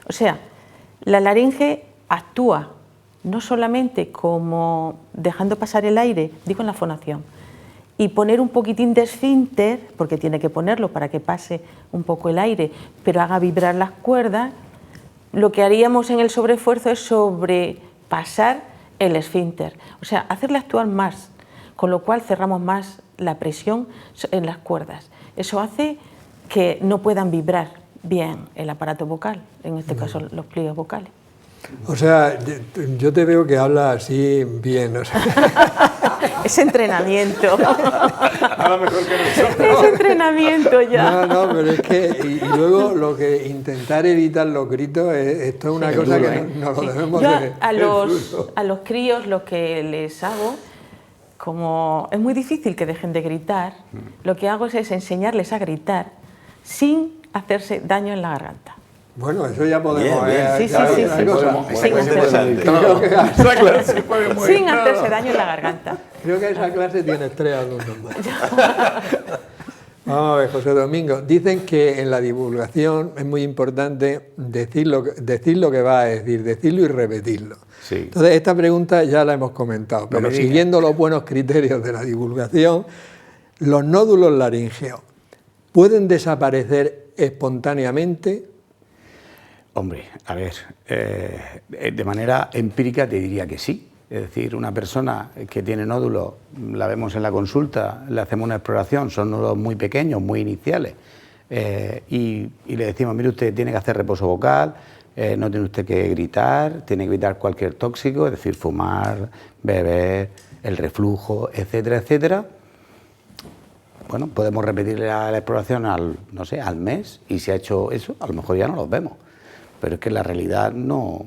O sea, la laringe actúa no solamente como dejando pasar el aire, digo en la fonación, y poner un poquitín de esfínter, porque tiene que ponerlo para que pase un poco el aire, pero haga vibrar las cuerdas. Lo que haríamos en el sobreesfuerzo es sobrepasar el esfínter, o sea, hacerle actuar más, con lo cual cerramos más la presión en las cuerdas. Eso hace que no puedan vibrar bien el aparato vocal, en este caso los pliegues vocales. O sea, yo te veo que hablas así bien. O sea. Es entrenamiento. A lo mejor que nosotros. Es entrenamiento ya. No, pero es que, y luego lo que intentar evitar los gritos, esto es una cosa duro, que no lo debemos hacer. A los críos lo que les hago, como es muy difícil que dejen de gritar, lo que hago es enseñarles a gritar sin hacerse daño en la garganta. Bueno, eso ya podemos... Sí. Sin hacerse daño en la garganta. Creo que esa clase tiene 3 alumnos más. Vamos a ver, José Domingo. Dicen que en la divulgación es muy importante decir lo que va a decir, decirlo y repetirlo. Sí. Entonces, esta pregunta ya la hemos comentado, pero siguiendo los buenos criterios de la divulgación, los nódulos laringeos, ¿pueden desaparecer espontáneamente? Hombre, a ver, de manera empírica te diría que sí. Es decir, una persona que tiene nódulos, la vemos en la consulta, le hacemos una exploración, son nódulos muy pequeños, muy iniciales, y le decimos, mire usted, tiene que hacer reposo vocal, no tiene usted que gritar, tiene que evitar cualquier tóxico, es decir, fumar, beber, el reflujo, etcétera, etcétera. Bueno, podemos repetir la exploración al mes, y si ha hecho eso, a lo mejor ya no los vemos. Pero es que la realidad no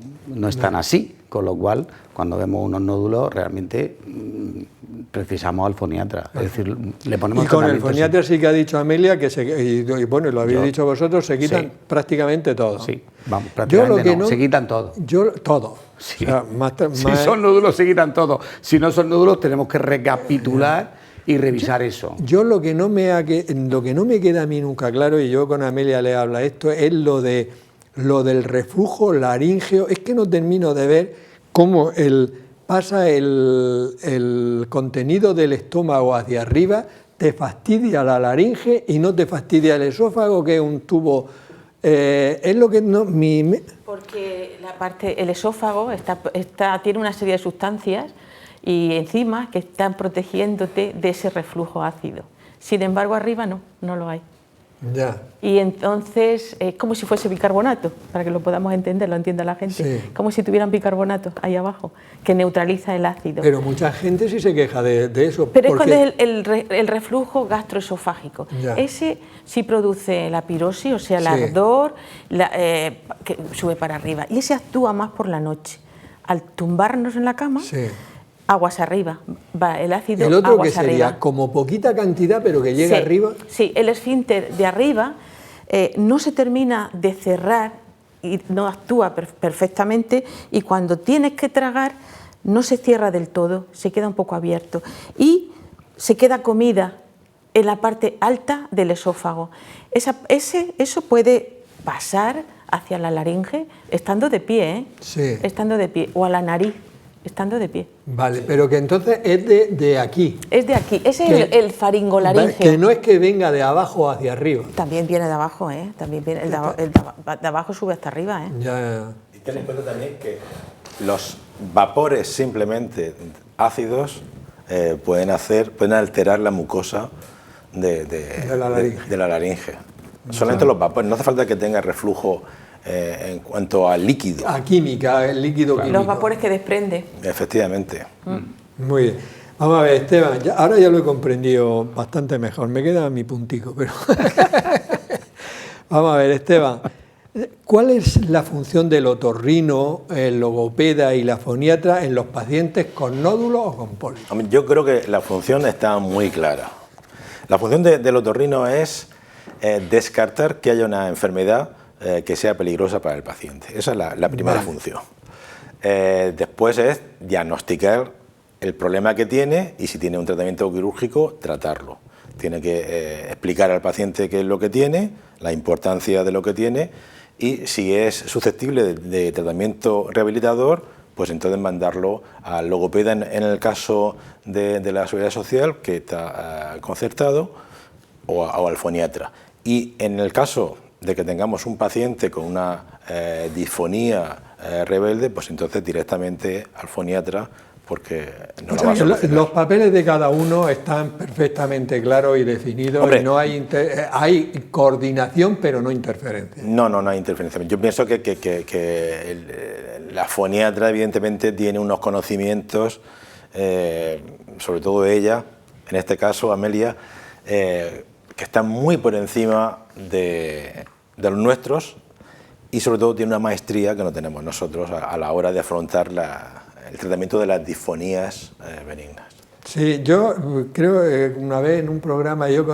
es tan así, con lo cual, cuando vemos unos nódulos, realmente precisamos al foniatra. Es decir, le ponemos... Y con el foniatra sí que ha dicho Amelia, que y bueno, lo habéis dicho vosotros, se quitan prácticamente todos. Sí, vamos, prácticamente se quitan todos. Todo. Sí. O sea, si son nódulos, se quitan todos. Si no son nódulos, tenemos que recapitular y revisar eso. Yo lo que no me queda a mí nunca claro, y yo con Amelia le habla esto, es lo del reflujo laríngeo. Es que no termino de ver cómo pasa el contenido del estómago hacia arriba te fastidia la laringe y no te fastidia el esófago, que es un tubo. Es lo que no... Porque el esófago tiene una serie de sustancias y enzimas que están protegiéndote de ese reflujo ácido. Sin embargo, arriba no lo hay. Ya. Y entonces es como si fuese bicarbonato, para que lo podamos entender, lo entienda la gente. Sí. Como si tuvieran bicarbonato ahí abajo, que neutraliza el ácido. Pero mucha gente sí se queja de eso. Pero es cuando es el reflujo gastroesofágico. Ya. Ese sí produce la pirosis, o sea, el ardor, que sube para arriba. Y ese actúa más por la noche. Al tumbarnos en la cama, aguas arriba, va el ácido. El otro aguas que sería arriba. Como poquita cantidad, pero que llega arriba. Sí, el esfínter de arriba no se termina de cerrar y no actúa perfectamente, y cuando tienes que tragar no se cierra del todo, se queda un poco abierto y se queda comida en la parte alta del esófago. Eso puede pasar hacia la laringe estando de pie, estando de pie, o a la nariz estando de pie. Vale, pero que entonces es de aquí. Es de aquí, ese es el faringolaringeo. Que no es que venga de abajo hacia arriba. También viene de abajo, También viene, el de abajo sube hasta arriba, Ya. Y ten en cuenta también que los vapores simplemente ácidos pueden alterar la mucosa de la laringe. Solamente los vapores, no hace falta que tenga reflujo en cuanto a líquido. A química, el líquido químico. Los vapores que desprende. Efectivamente. Muy bien. Vamos a ver, Esteban, ahora ya lo he comprendido bastante mejor. Me queda mi puntico, pero... Vamos a ver, Esteban, ¿cuál es la función del otorrino, el logopeda y la foniatra en los pacientes con nódulos o con pólipos? Yo creo que la función está muy clara. La función del otorrino es descartar que haya una enfermedad que sea peligrosa para el paciente. Esa es la primera función. Después es diagnosticar el problema que tiene y si tiene un tratamiento quirúrgico, tratarlo. Tiene que explicar al paciente qué es lo que tiene, la importancia de lo que tiene, y si es susceptible de tratamiento rehabilitador, pues entonces mandarlo al logopeda en el caso de la Seguridad Social, que está concertado, o al foniatra. Y en el caso de que tengamos un paciente con una disfonía rebelde, pues entonces directamente al foniatra, porque no lo va a solucionar. Los papeles de cada uno están perfectamente claros y definidos. Hombre, y no hay coordinación, pero no interferencia. No hay interferencia. Yo pienso que la foniatra evidentemente tiene unos conocimientos, sobre todo ella, en este caso Amelia, que están muy por encima de los nuestros, y sobre todo tiene una maestría que no tenemos nosotros a la hora de afrontar el tratamiento de las disfonías benignas. Sí, yo creo que una vez en un programa yo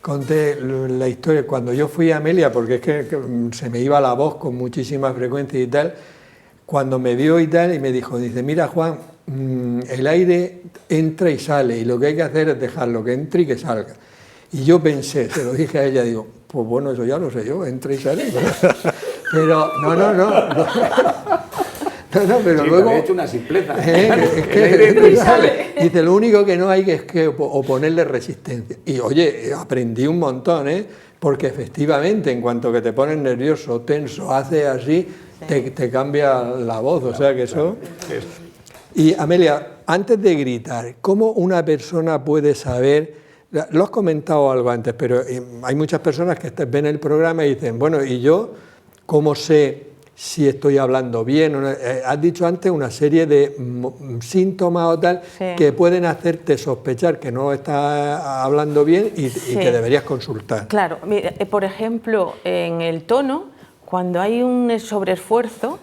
conté la historia, cuando yo fui a Amelia, porque es que se me iba la voz con muchísima frecuencia y tal, cuando me vio y tal, y me dice, mira Juan, el aire entra y sale, y lo que hay que hacer es dejarlo que entre y que salga. Y yo pensé, se lo dije a ella, digo, pues bueno, eso ya lo sé yo, entra y sale. Pero no, pero sí, luego... he hecho una simpleza. Es que sale. Dice, lo único que no hay es que oponerle resistencia. Y oye, aprendí un montón, porque efectivamente, en cuanto que te pones nervioso, tenso, haces así, te cambia la voz, o sea que eso... Y Amelia, antes de gritar, ¿cómo una persona puede saber... Lo has comentado algo antes, pero hay muchas personas que ven el programa y dicen, bueno, ¿y yo cómo sé si estoy hablando bien? Has dicho antes una serie de síntomas o tal que pueden hacerte sospechar que no estás hablando bien y que deberías consultar. Claro, mira, por ejemplo, en el tono, cuando hay un sobreesfuerzo,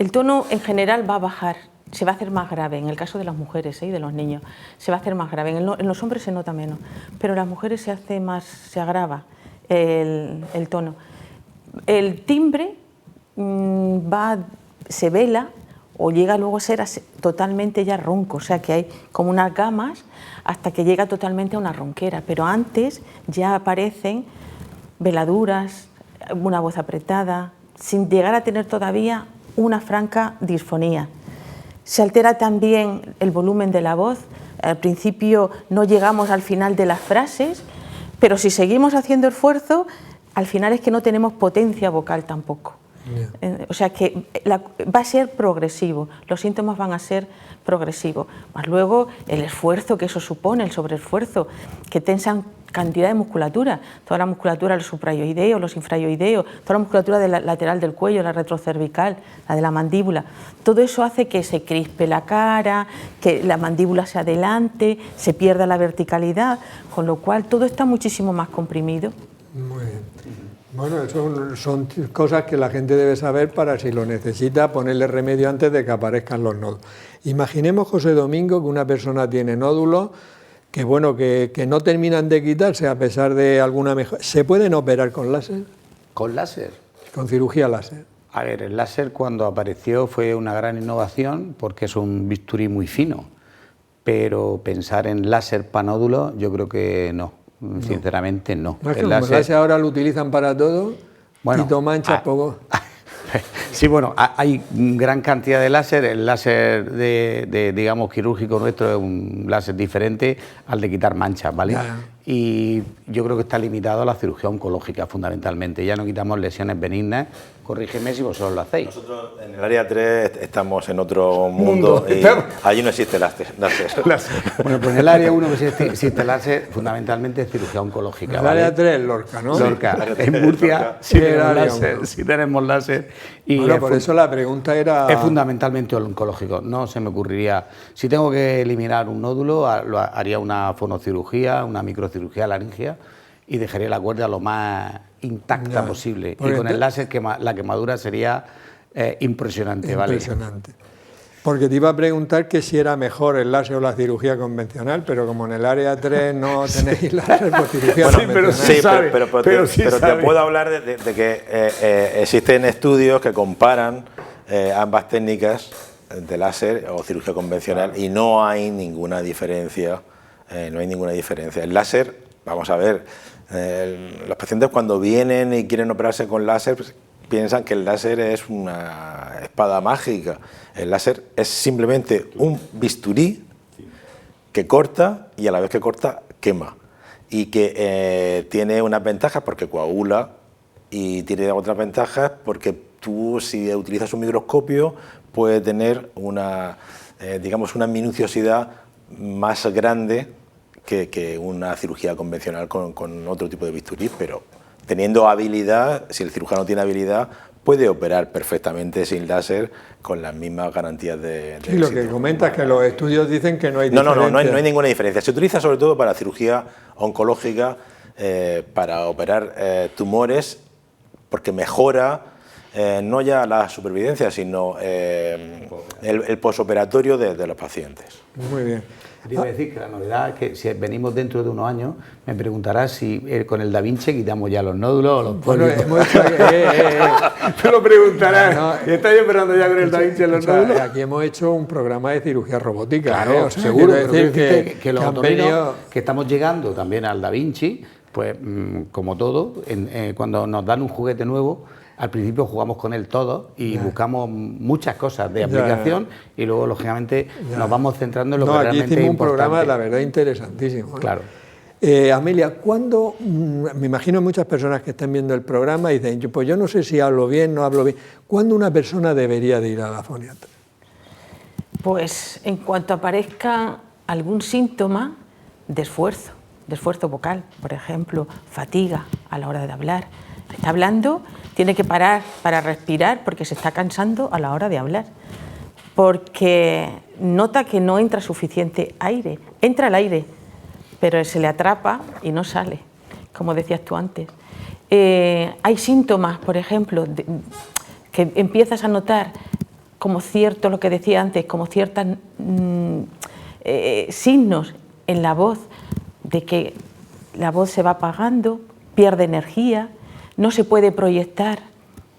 el tono en general va a bajar. Se va a hacer más grave, en el caso de las mujeres y de los niños, se va a hacer más grave. En los hombres se nota menos, pero en las mujeres se agrava el tono. El timbre se vela o llega luego a ser totalmente ya ronco, o sea que hay como unas gamas hasta que llega totalmente a una ronquera, pero antes ya aparecen veladuras, una voz apretada, sin llegar a tener todavía una franca disfonía. Se altera también el volumen de la voz, al principio no llegamos al final de las frases, pero si seguimos haciendo esfuerzo, al final es que no tenemos potencia vocal tampoco. O sea que va a ser progresivo, los síntomas van a ser progresivos, más luego el esfuerzo que eso supone, el sobreesfuerzo, que tensan cantidad de musculatura, toda la musculatura, los suprayoideos, los infrayoideos, toda la musculatura lateral del cuello, la retrocervical, la de la mandíbula, todo eso hace que se crispe la cara, que la mandíbula se adelante, se pierda la verticalidad, con lo cual todo está muchísimo más comprimido. Muy bien. Bueno, son cosas que la gente debe saber para, si lo necesita, ponerle remedio antes de que aparezcan los nódulos. Imaginemos, José Domingo, que una persona tiene nódulos que, bueno, que no terminan de quitarse a pesar de alguna mejora. ¿Se pueden operar con láser? ¿Con láser? Con cirugía láser. A ver, el láser cuando apareció fue una gran innovación porque es un bisturí muy fino, pero pensar en láser para nódulos yo creo que no. Sinceramente no. No es que el láser ahora lo utilizan para todo, bueno, quito manchas, poco. Sí, bueno, hay gran cantidad de láser. El láser digamos, quirúrgico nuestro es un láser diferente al de quitar manchas, ¿vale? Ya. Y yo creo que está limitado a la cirugía oncológica fundamentalmente. Ya no quitamos lesiones benignas. Corrígeme si vosotros lo hacéis. Nosotros en el área 3 estamos en otro mundo y allí no existe láser. Bueno, pues en el área 1 que existe láser, fundamentalmente es cirugía oncológica. En el área 3 Lorca, ¿no? Lorca. En Murcia sí tenemos láser. Y bueno, por eso la pregunta era... Es fundamentalmente oncológico. No se me ocurriría... Si tengo que eliminar un nódulo, haría una fonocirugía, una microcirugía laringea y dejaría la cuerda lo más intacta posible. Y con el láser la quemadura sería impresionante. Impresionante. ¿Vale? Porque te iba a preguntar que si era mejor el láser o la cirugía convencional, pero como en el área 3 no tenéis láser, pues cirugía convencional. Pero te puedo hablar de que existen estudios que comparan ambas técnicas de láser o cirugía convencional y no hay ninguna diferencia. El láser, vamos a ver, los pacientes cuando vienen y quieren operarse con láser pues, piensan que el láser es una espada mágica. El láser es simplemente un bisturí que corta y a la vez que corta quema y que tiene unas ventajas porque coagula y tiene otras ventajas porque tú, si utilizas un microscopio, puedes tener una minuciosidad más grande que una cirugía convencional con otro tipo de bisturí, pero teniendo habilidad, si el cirujano tiene habilidad, puede operar perfectamente sin láser con las mismas garantías de sí, lo que comentas es que los estudios dicen que no hay diferencia. No hay ninguna diferencia. Se utiliza sobre todo para cirugía oncológica, para operar tumores, porque mejora no ya la supervivencia, sino el posoperatorio de los pacientes. Muy bien. Te iba a decir que la novedad es que si venimos dentro de unos años, me preguntarás si con el Da Vinci quitamos ya los nódulos o los pólipos. Bueno, Te lo preguntarás. ¿Estás operando ya con el Da Vinci los nódulos? Aquí hemos hecho un programa de cirugía robótica. Claro, o sea, seguro. Decir que los otorrinos, que estamos llegando también al Da Vinci, pues como todo, cuando nos dan un juguete nuevo, al principio jugamos con él todo y buscamos muchas cosas de aplicación y luego, lógicamente, nos vamos centrando en lo que realmente es importante. Aquí hicimos un programa, la verdad, interesantísimo. Claro. Amelia, ¿cuándo, me imagino muchas personas que están viendo el programa y dicen, pues yo no sé si hablo bien, no hablo bien, ¿cuándo una persona debería de ir a la foniatra? Pues en cuanto aparezca algún síntoma de esfuerzo vocal, por ejemplo, fatiga a la hora de hablar. Está hablando, tiene que parar para respirar porque se está cansando a la hora de hablar, porque nota que no entra suficiente aire. Entra el aire, pero se le atrapa y no sale, como decías tú antes. Hay síntomas, por ejemplo, que empiezas a notar como cierto, lo que decía antes, como ciertos signos en la voz, de que la voz se va apagando, pierde energía, no se puede proyectar,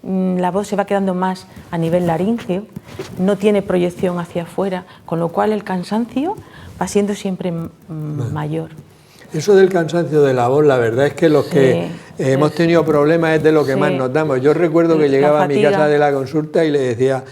la voz se va quedando más a nivel laríngeo, no tiene proyección hacia afuera, con lo cual el cansancio va siendo siempre mayor. Eso del cansancio de la voz, la verdad es que los que hemos tenido problemas es de lo que más notamos. Yo recuerdo que llegaba a mi casa de la consulta y le decía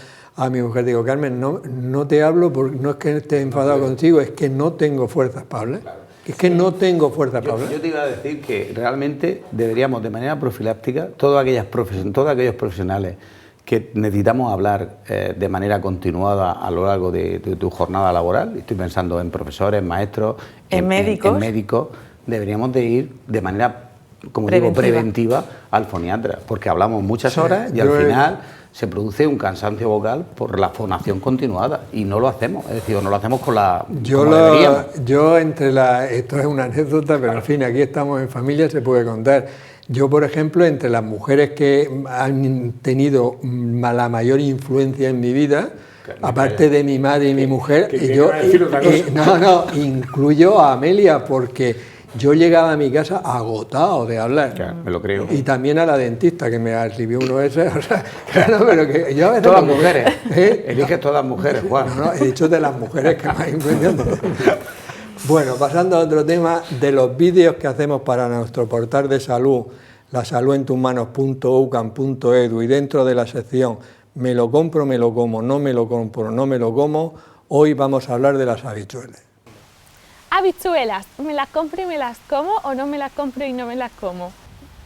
a mi mujer, digo, Carmen, no te hablo porque no es que esté enfadado contigo, es que no tengo fuerzas para hablar. Claro. Es que no tengo fuerzas para hablar. Yo te iba a decir que realmente deberíamos de manera profiláctica, todos aquellos profesionales que necesitamos hablar de manera continuada a lo largo de tu jornada laboral, estoy pensando en profesores, maestros, en médicos, deberíamos de ir de manera, como digo, preventiva al foniatra, porque hablamos muchas horas y al final se produce un cansancio vocal por la fonación continuada y no lo hacemos, es decir, no lo hacemos con la deberíamos. Esto es una anécdota, pero en fin, aquí estamos en familia, se puede contar. Yo, por ejemplo, entre las mujeres que han tenido la mayor influencia en mi vida, aparte de mi madre y mi mujer, incluyo a Amelia, porque yo llegaba a mi casa agotado de hablar. Claro, me lo creo. Y también a la dentista, que me recibió uno ese. O sea, claro, pero que yo a veces todas mujeres. Eliges todas mujeres, Juan. No, he dicho de las mujeres que más influencian. Bueno, pasando a otro tema, de los vídeos que hacemos para nuestro portal de salud, lasaludentosmanos.ucam.edu, y dentro de la sección me lo compro, me lo como, no me lo compro, no me lo como, hoy vamos a hablar de las habichuelas. Habichuelas, ¿me las compro y me las como o no me las compro y no me las como?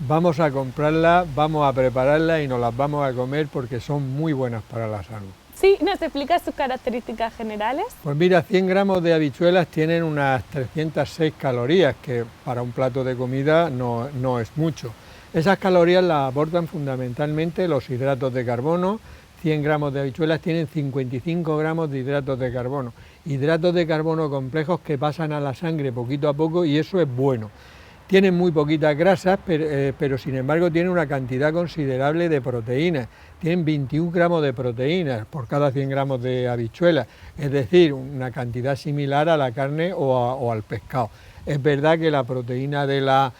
Vamos a comprarlas, vamos a prepararlas y nos las vamos a comer porque son muy buenas para la salud. Sí, ¿nos explicas sus características generales? Pues mira, 100 gramos de habichuelas tienen unas 306 calorías, que para un plato de comida no es mucho. Esas calorías las aportan fundamentalmente los hidratos de carbono. 100 gramos de habichuelas tienen 55 gramos de hidratos de carbono complejos que pasan a la sangre poquito a poco y eso es bueno. Tienen muy poquitas grasas, pero sin embargo tienen una cantidad considerable de proteínas. Tienen 21 gramos de proteínas por cada 100 gramos de habichuelas, es decir, una cantidad similar a la carne o al pescado. Es verdad que la proteína de la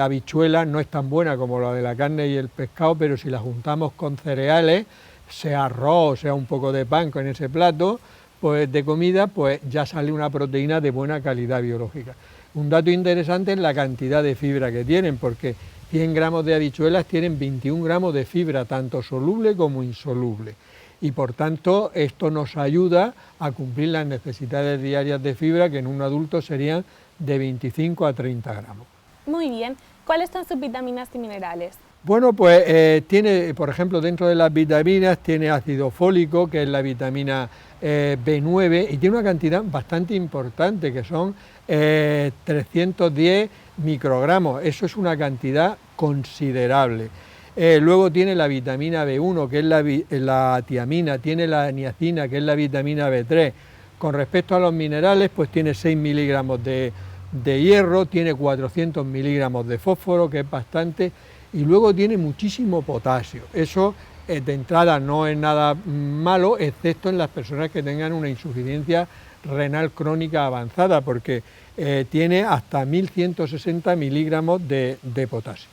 habichuela no es tan buena como la de la carne y el pescado, pero si la juntamos con cereales, sea arroz, sea un poco de pan con ese plato pues de comida, pues ya sale una proteína de buena calidad biológica. Un dato interesante es la cantidad de fibra que tienen, porque 100 gramos de habichuelas tienen 21 gramos de fibra, tanto soluble como insoluble. Y por tanto, esto nos ayuda a cumplir las necesidades diarias de fibra, que en un adulto serían de 25 a 30 gramos. Muy bien. ¿Cuáles son sus vitaminas y minerales? Bueno, pues tiene, por ejemplo, dentro de las vitaminas, tiene ácido fólico, que es la vitamina B9, y tiene una cantidad bastante importante, que son 310 microgramos. Eso es una cantidad considerable. Luego tiene la vitamina B1, que es la tiamina, tiene la niacina, que es la vitamina B3. Con respecto a los minerales, pues tiene 6 miligramos de hierro, tiene 400 miligramos de fósforo, que es bastante, y luego tiene muchísimo potasio. Eso de entrada no es nada malo, excepto en las personas que tengan una insuficiencia renal crónica avanzada, porque tiene hasta 1160 miligramos de potasio.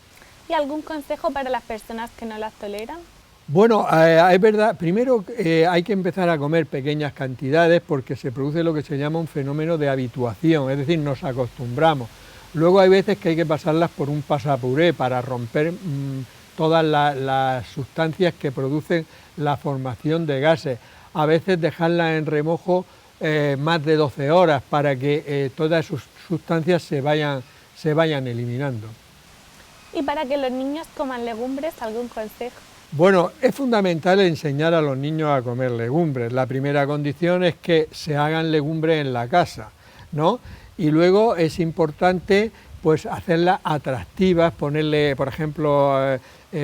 ¿Y algún consejo para las personas que no las toleran? Bueno, es verdad, primero hay que empezar a comer pequeñas cantidades porque se produce lo que se llama un fenómeno de habituación, es decir, nos acostumbramos. Luego hay veces que hay que pasarlas por un pasapuré para romper todas las sustancias que producen la formación de gases. A veces dejarlas en remojo más de 12 horas para que todas sus sustancias se vayan eliminando. ¿Y para que los niños coman legumbres, algún consejo? Bueno, es fundamental enseñar a los niños a comer legumbres. La primera condición es que se hagan legumbres en la casa, ¿no? Y luego es importante pues hacerlas atractivas, ponerle, por ejemplo,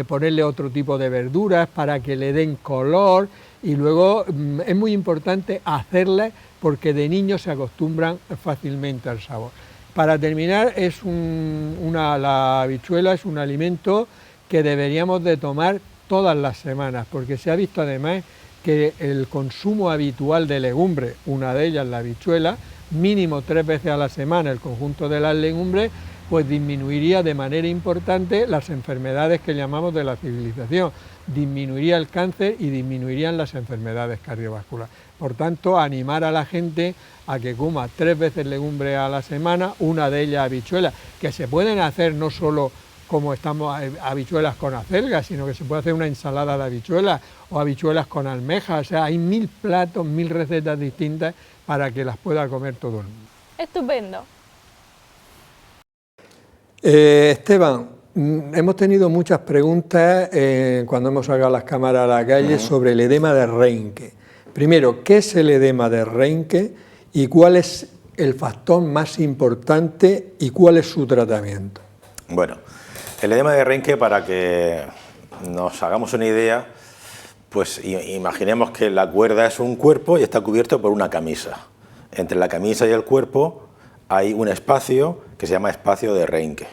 ponerle otro tipo de verduras para que le den color, y luego es muy importante hacerlas porque de niños se acostumbran fácilmente al sabor. Para terminar, la habichuela es un alimento que deberíamos de tomar todas las semanas, porque se ha visto además que el consumo habitual de legumbres, una de ellas la habichuela, mínimo 3 veces a la semana el conjunto de las legumbres, pues disminuiría de manera importante las enfermedades que llamamos de la civilización, disminuiría el cáncer y disminuirían las enfermedades cardiovasculares. Por tanto, animar a la gente a que coma 3 veces legumbres a la semana, una de ellas habichuelas, que se pueden hacer no solo como estamos habichuelas con acelgas, sino que se puede hacer una ensalada de habichuelas o habichuelas con almejas. O sea, hay 1000 platos, 1000 recetas distintas para que las pueda comer todo el mundo. Estupendo. Esteban, hemos tenido muchas preguntas cuando hemos sacado las cámaras a la calle sobre el edema de Reinke. Primero, ¿qué es el edema de Reinke y cuál es el factor más importante y cuál es su tratamiento? Bueno, el edema de Reinke, para que nos hagamos una idea, pues imaginemos que la cuerda es un cuerpo y está cubierto por una camisa. Entre la camisa y el cuerpo hay un espacio que se llama espacio de Reinke.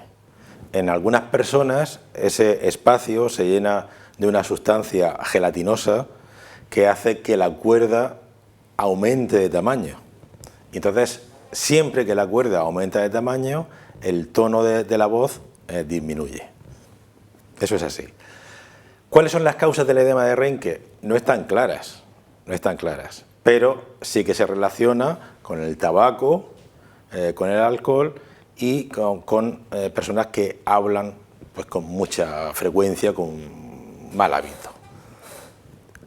En algunas personas ese espacio se llena de una sustancia gelatinosa que hace que la cuerda aumente de tamaño. Entonces, siempre que la cuerda aumenta de tamaño, el tono de la voz disminuye. Eso es así. ¿Cuáles son las causas del edema de Reinke? No están claras, pero sí que se relaciona con el tabaco, con el alcohol y con personas que hablan pues, con mucha frecuencia, con mal hábito.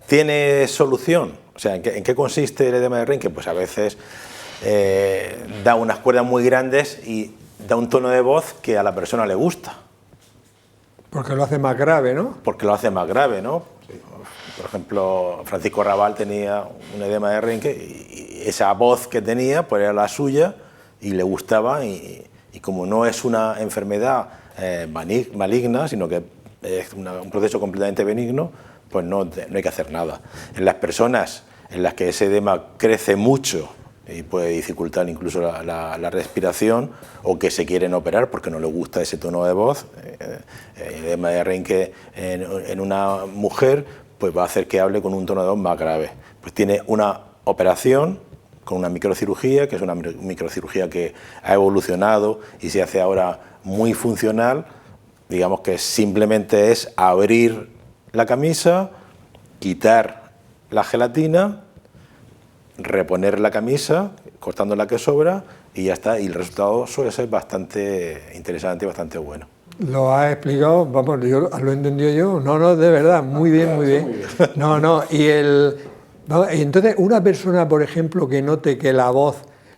¿Tiene solución? O sea, ¿en qué consiste el edema de Reinke? Pues a veces da unas cuerdas muy grandes y da un tono de voz que a la persona le gusta. Porque lo hace más grave, ¿no? Porque lo hace más grave, ¿no? Sí. Por ejemplo, Francisco Rabal tenía un edema de Reinke y esa voz que tenía pues era la suya y le gustaba y como no es una enfermedad maligna, sino que es un proceso completamente benigno, pues no hay que hacer nada. En las personas en las que ese edema crece mucho y puede dificultar incluso la respiración o que se quieren operar porque no les gusta ese tono de voz, el edema de Reinke en una mujer pues va a hacer que hable con un tono de voz más grave. Pues tiene una operación con una microcirugía, que es una microcirugía que ha evolucionado y se hace ahora muy funcional, digamos que simplemente es abrir la camisa, quitar la gelatina, reponer la camisa, cortando la que sobra y ya está, y el resultado suele ser bastante interesante y bastante bueno. Lo has explicado, vamos, yo lo he entendido yo, no, de verdad, muy bien, muy bien. No, entonces una persona, por ejemplo, que note que la voz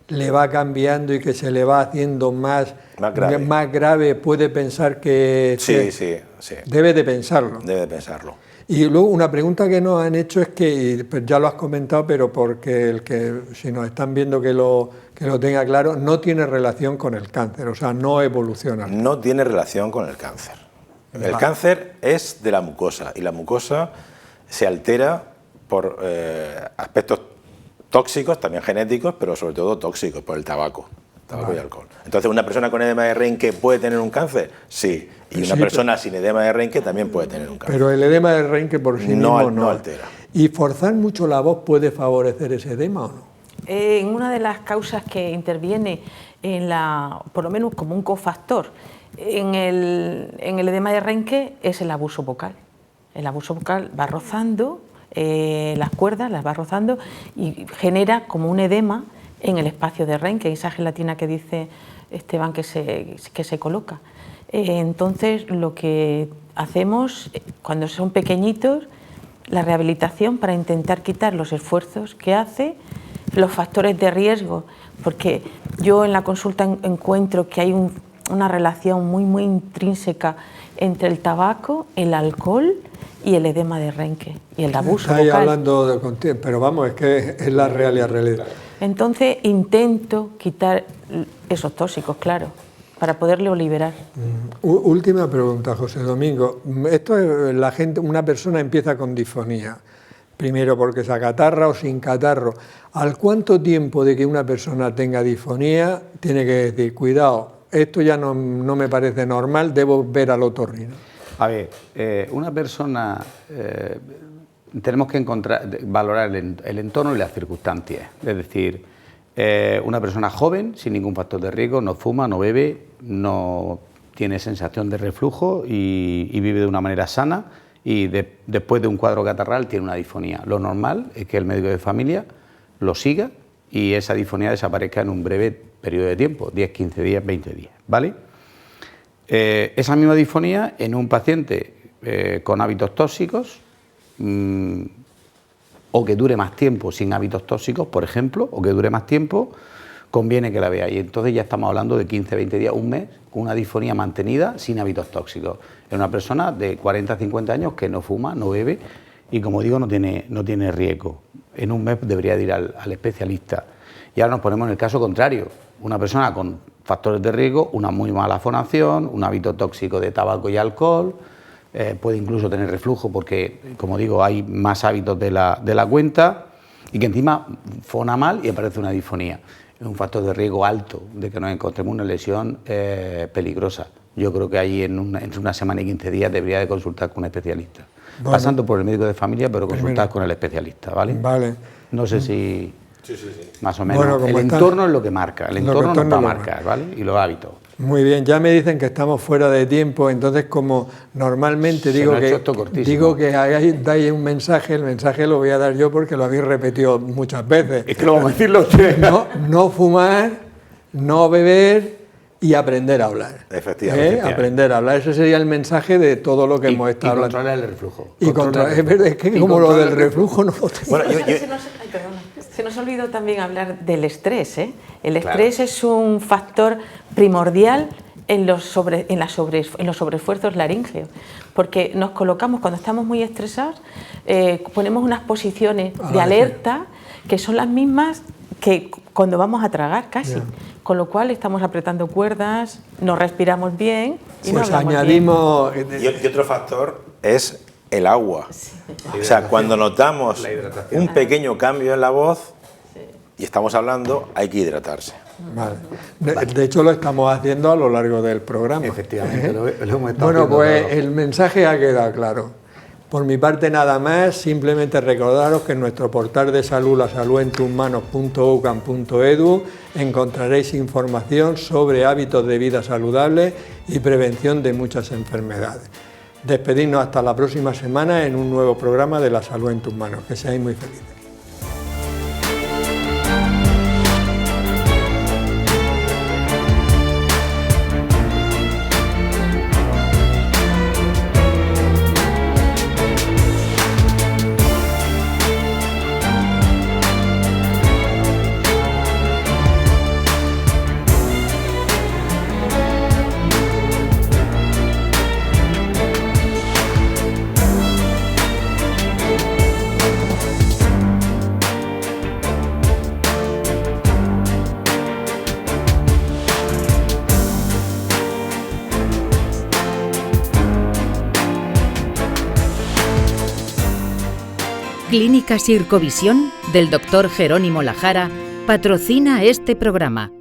le va cambiando y que se le va haciendo más grave, puede pensar que... Sí. Debe de pensarlo. Debe de pensarlo. Y luego una pregunta que nos han hecho es que, pues ya lo has comentado, pero porque el que, si nos están viendo que lo tenga claro, no tiene relación con el cáncer, o sea, no evoluciona. No tiene relación con el cáncer. El cáncer es de la mucosa y la mucosa se altera por aspectos tóxicos, también genéticos, pero sobre todo tóxicos, por el tabaco y alcohol. Entonces, ¿una persona con edema de Reinke puede tener un cáncer? Sí. Y una persona sin edema de Reinke también puede tener un cáncer. Pero el edema de Reinke por sí mismo no altera. ¿Y forzar mucho la voz puede favorecer ese edema o no? En una de las causas que interviene por lo menos como un cofactor en el edema de Reinke es el abuso vocal. El abuso vocal va rozando las cuerdas, las va rozando y genera como un edema en el espacio de Reinke, esa gelatina que dice Esteban que se coloca. Entonces, lo que hacemos cuando son pequeñitos, la rehabilitación para intentar quitar los esfuerzos que hace, los factores de riesgo, porque yo en la consulta encuentro que hay una relación muy intrínseca entre el tabaco, el alcohol y el edema de Reinke y el abuso vocal. Estáis hablando pero vamos, es que es la realidad. Entonces intento quitar esos tóxicos, claro, para poderlo liberar. Última pregunta, José Domingo. Esto es una persona empieza con disfonía, primero porque se acatarra o sin catarro. ¿Al cuánto tiempo de que una persona tenga disfonía tiene que decir, cuidado, esto ya no me parece normal, debo ver al otorrino? A ver, una persona, tenemos que valorar el entorno y las circunstancias. Es decir, una persona joven, sin ningún factor de riesgo, no fuma, no bebe, no tiene sensación de reflujo y vive de una manera sana y después de un cuadro catarral tiene una disfonía. Lo normal es que el médico de familia lo siga y esa disfonía desaparezca en un breve periodo de tiempo, 10, 15 días, 20 días, ¿vale? esa misma disfonía en un paciente con hábitos tóxicos o que dure más tiempo sin hábitos tóxicos, por ejemplo, o que dure más tiempo, conviene que la vea. Y entonces ya estamos hablando de 15, 20 días, un mes, con una disfonía mantenida sin hábitos tóxicos. Es una persona de 40, 50 años que no fuma, no bebe y, como digo, no tiene riesgo. En un mes debería ir al especialista. Y ahora nos ponemos en el caso contrario. Una persona con factores de riesgo, una muy mala fonación, un hábito tóxico de tabaco y alcohol, puede incluso tener reflujo porque, como digo, hay más hábitos de la cuenta y que encima fona mal y aparece una disfonía. Es un factor de riesgo alto de que nos encontremos una lesión peligrosa. Yo creo que ahí entre una semana y 15 días debería de consultar con un especialista. Bueno, pasando por el médico de familia, pero consultar con el especialista, ¿vale? Vale. No sé si... Sí. Más o menos. Bueno, el entorno es lo que marca, el entorno nos va a marcar, ¿vale? Y los hábitos. Muy bien, ya me dicen que estamos fuera de tiempo, entonces como normalmente digo que dais un mensaje, el mensaje lo voy a dar yo porque lo habéis repetido muchas veces. Es que lo vamos a decirlo usted. No fumar, no beber y aprender a hablar. Efectivamente. Aprender a hablar, ese sería el mensaje de todo lo que hemos estado hablando. Y controlar el reflujo. Es que como lo del reflujo no lo tengo. Bueno, se nos olvidó también hablar del estrés. El estrés es un factor primordial en los sobreesfuerzos laríngeos, porque nos colocamos, cuando estamos muy estresados, ponemos unas posiciones de alerta que son las mismas que cuando vamos a tragar casi, con lo cual estamos apretando cuerdas, no respiramos bien y no hablamos añadimos bien. Y otro factor es el agua. O sea, cuando notamos un pequeño cambio en la voz y estamos hablando, hay que hidratarse. Vale. De hecho, lo estamos haciendo a lo largo del programa. Efectivamente, lo hemos estado Bueno, pues todo. el mensaje ha quedado claro. Por mi parte nada más, simplemente recordaros que en nuestro portal de salud, lasaludentusmanos.ucam.edu, encontraréis información sobre hábitos de vida saludables y prevención de muchas enfermedades. Despedirnos hasta la próxima semana en un nuevo programa de La Salud en tus manos. Que seáis muy felices. Clínica Sircovisión del Dr. Jerónimo Lajara patrocina este programa.